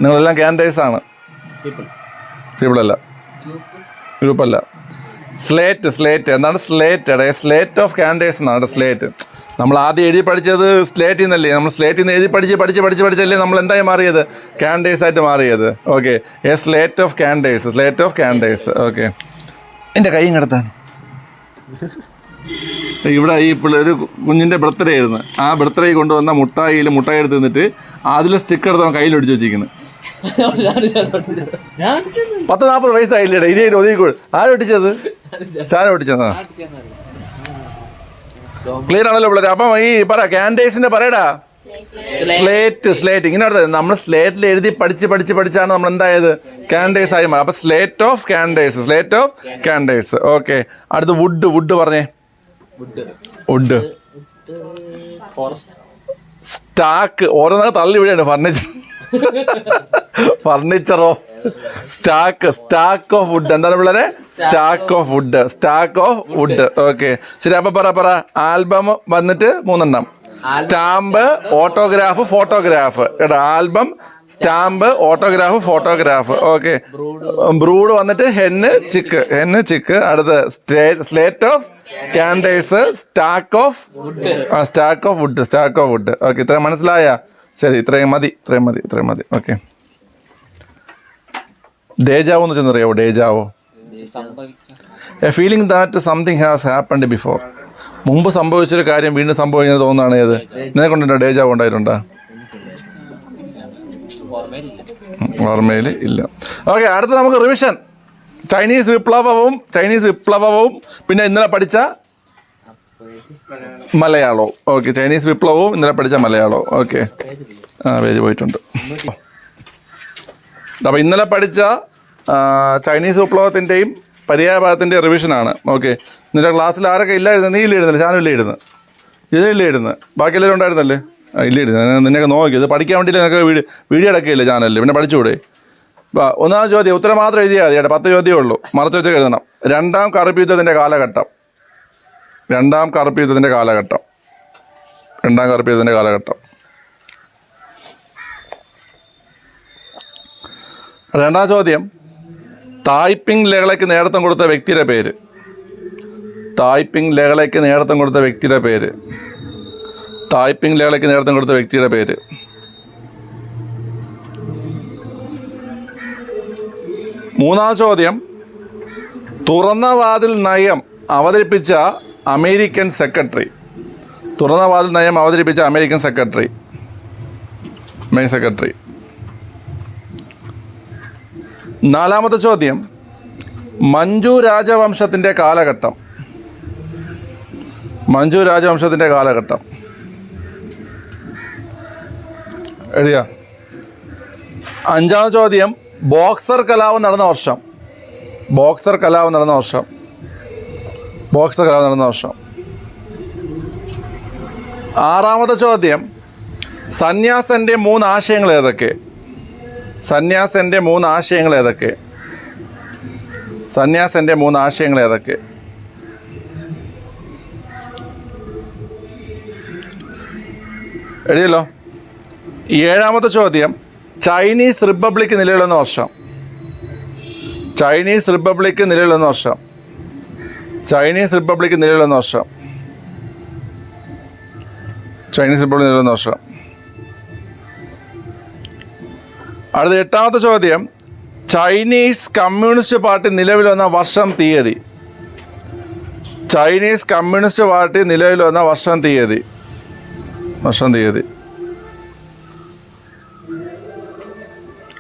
[SPEAKER 1] നിങ്ങളെല്ലാം കാൻഡിഡേറ്റ്സ് ആണ്, പീപ്പിളല്ല, ഗ്രൂപ്പല്ല. സ്ലേറ്റ് എന്താണ്? സ്ലേറ്റ് ഓഫ് കാൻഡിഡേറ്റ്സ് എന്നാണ്. സ്ലേറ്റ് നമ്മൾ ആദ്യം എഴുതി പഠിച്ചത് സ്ലേറ്റിൽ നിന്നല്ലേ. നമ്മൾ സ്ലേറ്റിൽ നിന്ന് എഴുതി പഠിച്ചല്ലേ നമ്മൾ എന്തായി മാറിയത്? കാൻഡിഡേറ്റ്സ് ആയിട്ട് മാറിയത്. Okay, slate of candidates. Okay, എൻ്റെ കൈയും കിടത്താണ്. ഇവിടെ ഈ ഒരു കുഞ്ഞിൻ്റെ ബർത്ത്ഡേ ആയിരുന്നു. ആ ബർത്ത്ഡേ കൊണ്ടുവന്ന മുട്ടായി എടുത്ത് നിന്നിട്ട് അതിൽ സ്റ്റിക്കർ എടുത്ത് അവൻ കയ്യിലൊടിച്ച് വെച്ചിരിക്കുന്നു. 40-40 വയസ്സായില്ലേ ഇതേ ഒതുക്കിക്കോൾ. ആരൊട്ടിച്ചത്? ഷാൻ ഒട്ടിച്ചതാ. ക്ലിയർ ആണല്ലോ പിള്ളേർ? അപ്പം ഈ പറ കാൻഡിഡേറ്റ്സിന്റെ പറയടാ. സ്ലേറ്റ് ഇങ്ങനെ അടുത്തത് നമ്മൾ സ്ലേറ്റിൽ എഴുതി പഠിച്ചാണ് നമ്മൾ എന്തായത്? കാൻഡിഡേറ്റ്സ് ആയി മാറും. അപ്പൊ സ്ലേറ്റ് ഓഫ് കാൻഡിഡേറ്റ്സ്. ഓക്കെ, അടുത്ത് വുഡ് പറഞ്ഞേ. Wood stack. ഓരോന്നൊക്കെ തള്ളി വിടുകയാണ്. ഫർണിച്ചറോ സ്റ്റാക്ക് ഓഫ് വുഡ്. എന്താണ് പിള്ളേരെ? Stack of wood. ഓക്കെ ശരി, അപ്പൊ പറ. ആൽബം വന്നിട്ട് 3 എണ്ണം. സ്റ്റാമ്പ്, ഓട്ടോഗ്രാഫ്, ഫോട്ടോഗ്രാഫ് കേട്ടോ. Album, stamp, autograph, photograph. Okay, brood വന്നിട്ട് ഹെന്ന് ചിക്ക്. അടുത്ത് slate of candidates, stack of wood. Okay, ഇത്രയും മനസ്സിലായ? ശരി, ഇത്രയും മതി. ഓക്കെ, ഡേജാവോ എന്ന് വെച്ചറിയാവോ? Deja vu, a feeling that something has happened before. മുമ്പ് സംഭവിച്ചൊരു കാര്യം വീണ്ടും സംഭവിക്കുന്നത് തോന്നുന്നതാണ്. ഏത് നിനക്കൊണ്ടുണ്ടോ? ഡേജാവോ ഉണ്ടായിട്ടുണ്ടോ? ഓർമ്മയിൽ ഇല്ല. ഓക്കെ, അടുത്ത നമുക്ക് റിവിഷൻ. ചൈനീസ് വിപ്ലവവും പിന്നെ ഇന്നലെ പഠിച്ച മലയാളവും. ഓക്കെ, ചൈനീസ് വിപ്ലവവും ഇന്നലെ പഠിച്ച മലയാളവും. ഓക്കെ, പേജ് പോയിട്ടുണ്ട്. അപ്പോൾ ഇന്നലെ പഠിച്ച ചൈനീസ് വിപ്ലവത്തിൻ്റെയും പര്യായഭാഗത്തിൻ്റെയും റിവിഷനാണ്. ഓക്കെ, നിന്റെ ക്ലാസ്സിൽ ആരൊക്കെ ഇല്ലായിരുന്നു? നീ ഇല്ലായിരുന്നല്ലേ? ഞാനും ഇതിലില്ലായിരുന്നു. ബാക്കി എല്ലാവരും ഉണ്ടായിരുന്നല്ലേ? ഇല്ലായിരുന്നു. നിന്നൊക്കെ നോക്കി ഇത് പഠിക്കാൻ വേണ്ടിയിട്ട് നിനക്ക് വീഡിയോ എടുക്കുകയില്ല ചാനലിൽ. പിന്നെ പഠിച്ചുകൂടെ? ഒന്നാമത് ചോദ്യം ഉത്തരം മാത്രം എഴുതിയാൽ മതി കേട്ടോ. 10 ചോദ്യമേ ഉള്ളൂ. മറച്ചു വെച്ചൊക്കെ എഴുതണം. 2ാം കറുപ്പ് യുദ്ധത്തിൻ്റെ കാലഘട്ടം. രണ്ടാം കറുപ്പ് യുദ്ധത്തിൻ്റെ കാലഘട്ടം. രണ്ടാം കറുപ്പ് യുദ്ധത്തിൻ്റെ കാലഘട്ടം. രണ്ടാം ചോദ്യം, തായ്പിങ് ലഹളയ്ക്ക് നേതൃത്വം കൊടുത്ത വ്യക്തിയുടെ പേര്. തായ്പിങ് ലഹളയ്ക്ക് നേതൃത്വം കൊടുത്ത വ്യക്തിയുടെ പേര്. തായ്പിങ് ലഹളയ്ക്ക് നേതൃത്വം കൊടുത്ത വ്യക്തിയുടെ പേര്. മൂന്നാം ചോദ്യം, തുറന്ന വാതിൽ നയം അവതരിപ്പിച്ച അമേരിക്കൻ സെക്രട്ടറി. തുറന്ന വാതിൽ നയം അവതരിപ്പിച്ച അമേരിക്കൻ സെക്രട്ടറി. നാലാമത്തെ ചോദ്യം, മഞ്ജു രാജവംശത്തിൻ്റെ കാലഘട്ടം. മഞ്ജു രാജവംശത്തിൻ്റെ കാലഘട്ടം എഴുതിയ. അഞ്ചാമത്തെ ചോദ്യം, ബോക്സർ കലാപം നടന്ന വർഷം. ബോക്സർ കലാപം നടന്ന വർഷം. ബോക്സർ കലാപം നടന്ന വർഷം. ആറാമത്തെ ചോദ്യം, സന്യാസൻ്റെ 3 ആശയങ്ങൾ ഏതൊക്കെ? സന്യാസൻ്റെ 3 ആശയങ്ങൾ ഏതൊക്കെ? സന്യാസൻ്റെ 3 ആശയങ്ങൾ ഏതൊക്കെ? എഴുതിയല്ലോ. ഏഴാമത്തെ ചോദ്യം, ചൈനീസ് റിപ്പബ്ലിക് നിലവിൽ വന്ന വർഷം. ചൈനീസ് റിപ്പബ്ലിക് നിലവിൽ വന്ന വർഷം. ചൈനീസ് റിപ്പബ്ലിക് നിലവിൽ വന്ന വർഷം. ചൈനീസ് റിപ്പബ്ലിക് നിലവിൽ വന്ന വർഷം. അടുത്ത എട്ടാമത്തെ ചോദ്യം, ചൈനീസ് കമ്മ്യൂണിസ്റ്റ് പാർട്ടി നിലവിൽ വന്ന വർഷം തീയതി. ചൈനീസ് കമ്മ്യൂണിസ്റ്റ് പാർട്ടി നിലവിൽ വന്ന വർഷം തീയതി. വർഷം തീയതി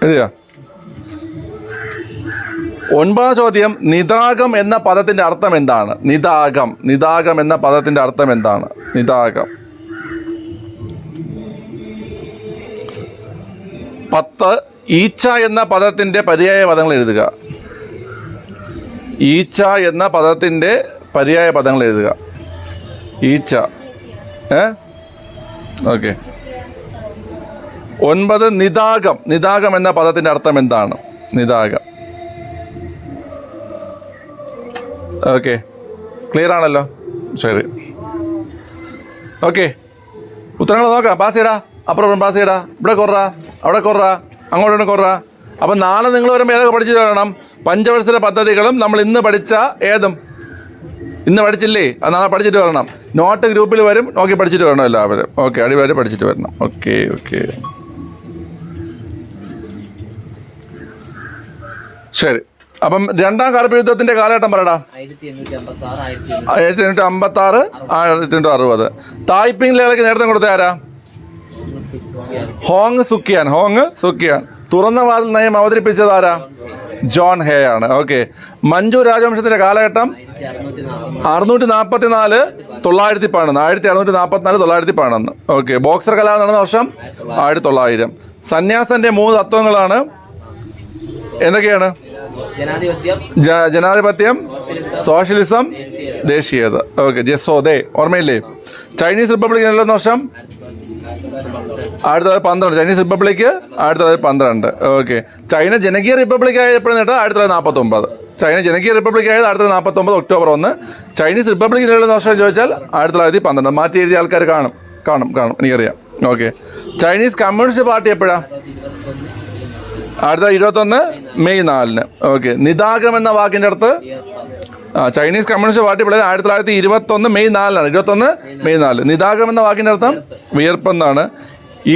[SPEAKER 1] എഴുതിയ. ഒൻപതാം ചോദ്യം, നിതാകം എന്ന പദത്തിൻ്റെ അർത്ഥം എന്താണ്? നിതാകം. നിതാകം എന്ന പദത്തിൻ്റെ അർത്ഥം എന്താണ്? നിതാകം. 10, ഈച്ച എന്ന പദത്തിൻ്റെ പര്യായ പദങ്ങൾ എഴുതുക. ഈച്ച എന്ന പദത്തിൻ്റെ പര്യായ പദങ്ങൾ എഴുതുക. ഈച്ച. ഓക്കെ. 9, നിതാകം. നിതാകം എന്ന പദത്തിൻ്റെ അർത്ഥം എന്താണ്? നിതാകം. ഓക്കെ, ക്ലിയർ ആണല്ലോ? ശരി, ഓക്കെ. ഉത്തരങ്ങൾ നോക്കാം. പാസ് ചെയ്യടാ. അപ്പുറം പാസ് ചെയ്യടാ. ഇവിടെ കുറ, അവിടെ കുറ, അങ്ങോട്ടും കുറ. അപ്പം നാളെ നിങ്ങൾ വരുമ്പോൾ ഏതൊക്കെ പഠിച്ചു തരണം? പഞ്ചവത്സര പദ്ധതികളും നമ്മൾ ഇന്ന് പഠിച്ച ഏതും. ഇന്ന് പഠിച്ചില്ലേ? അത് നാളെ പഠിച്ചിട്ട് വരണം. നോട്ട് ഗ്രൂപ്പിൽ വരും, നോക്കി പഠിച്ചിട്ട് വരണം എല്ലാവരും. ഓക്കെ, അടിവരെ പഠിച്ചിട്ട് വരണം. ഓക്കെ ഓക്കെ, ശരി. അപ്പം രണ്ടാം കറുപ്പ് യുദ്ധത്തിൻ്റെ കാലഘട്ടം പറയടാ. 1856, 1860. തായ്പിങ് ലഹളയ്ക്ക് നേതൃത്വം കൊടുത്ത ആരാ? ഹോങ് സുക്കിയാൻ. ഹോങ് സുക്കിയാൻ. തുറന്ന വാതിൽ നയം അവതരിപ്പിച്ചത് ആരാ? ജോൺ ഹേ ആണ്. ഓക്കെ. മഞ്ജു രാജവംശത്തിൻ്റെ കാലഘട്ടം 644, 911. 1644, 911. ഓക്കെ. ബോക്സർ കലാപം നടന്ന വർഷം 1900. സന്യാസന്റെ 3 തത്വങ്ങളാണ് എന്തൊക്കെയാണ്? ജനാധിപത്യം, സോഷ്യലിസം, ദേശീയത. ഓക്കെ. ജെസോദേ ഓർമ്മയില്ലേ? ചൈനീസ് റിപ്പബ്ലിക് നിലനിന്ന വർഷം 1912. Chinese republic 1912. ഓക്കെ. ചൈന ജനകീയ റിപ്പബ്ലിക് ആയത് എപ്പോഴും നേട്ടം 1949. ചൈന ജനകീയ റിപ്പബ്ലിക് ആയത് 1949 ഒക്ടോബർ 1. ചൈനീസ് റിപ്പബ്ലിക് നിലനിന്ന വർഷം ചോദിച്ചാൽ 1912. മാറ്റി എഴുതിയ ആൾക്കാർ കാണും എനിക്കറിയാം. ഓക്കെ. ചൈനീസ് കമ്മ്യൂണിസ്റ്റ് പാർട്ടി എപ്പോഴാണ്? 1921 മെയ് 4. ഓക്കെ. നിതാകം എന്ന വാക്കിൻ്റെ അടുത്ത് ചൈനീസ് കമ്മ്യൂണിസ്റ്റ് പാർട്ടി പിള്ളേർ 1921 മെയ് 4. 21 മെയ് 4. നിതാകം എന്ന വാക്കിൻ്റെ അർത്ഥം വിയർപ്പെന്നാണ്.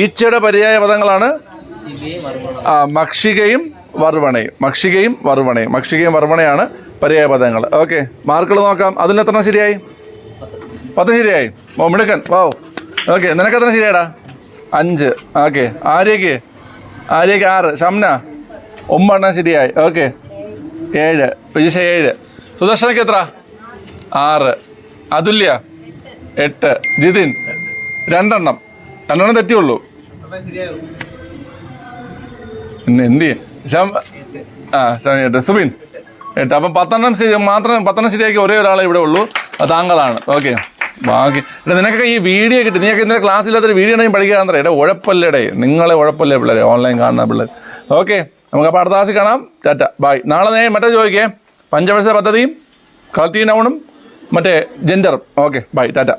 [SPEAKER 1] ഈച്ചയുടെ പര്യായ പദങ്ങളാണ് മക്ഷികയും വറുവണയും. മക്ഷികയും വറുവണയാണ് പര്യായ പദങ്ങൾ. ഓക്കെ. മാർക്കുകൾ നോക്കാം. അതിൽ എത്ര ശരിയായി? 10 ശരിയായി. മിടുക്കൻ. വൗ. ഓക്കെ. നിനക്ക് എത്ര ശരിയാടാ? 5. ഓക്കെ. ആര്യയ്ക്ക് 6. ഷംന 9 ശരിയായി. ഓക്കെ. 7. വിജിഷ 7. സുദർശനക്ക് എത്ര? 6. അതുല്യ 8. ജിതിൻ 2 തെറ്റിയുള്ളൂ. പിന്നെ എന്ത് ചെയ്യും? 8. സുബിൻ 8. അപ്പം 10 ശരിയാക്കി ഒരേ ഒരാളെ ഇവിടെ ഉള്ളൂ, അത് താങ്കളാണ്. ഓക്കെ. ബാക്കി നിനക്കൊക്കെ ഈ വീഡിയോ കിട്ടി. നീയൊക്കെ ഇന്നലെ ക്ലാസ്സില്ലാത്തൊരു വീഡിയോ ഉണ്ടെങ്കിൽ പഠിക്കാൻ തരാം. ഉഴപ്പല്ലേടേ, നിങ്ങളെ ഉഴപ്പല്ലേ പിള്ളേരെ, ഓൺലൈൻ കാണുന്ന പിള്ളേർ. ഓക്കെ. നമുക്കപ്പോൾ അടുത്ത ക്ലാസ്സിൽ കാണാം. ടാറ്റ, ബൈ. നാളെ മറ്റേ ചോദിക്കേ, പഞ്ചവത്സര പദ്ധതിയും കളക്റ്റീവ് നൗണും മറ്റേ ജെൻഡർ. Okay bye Tata.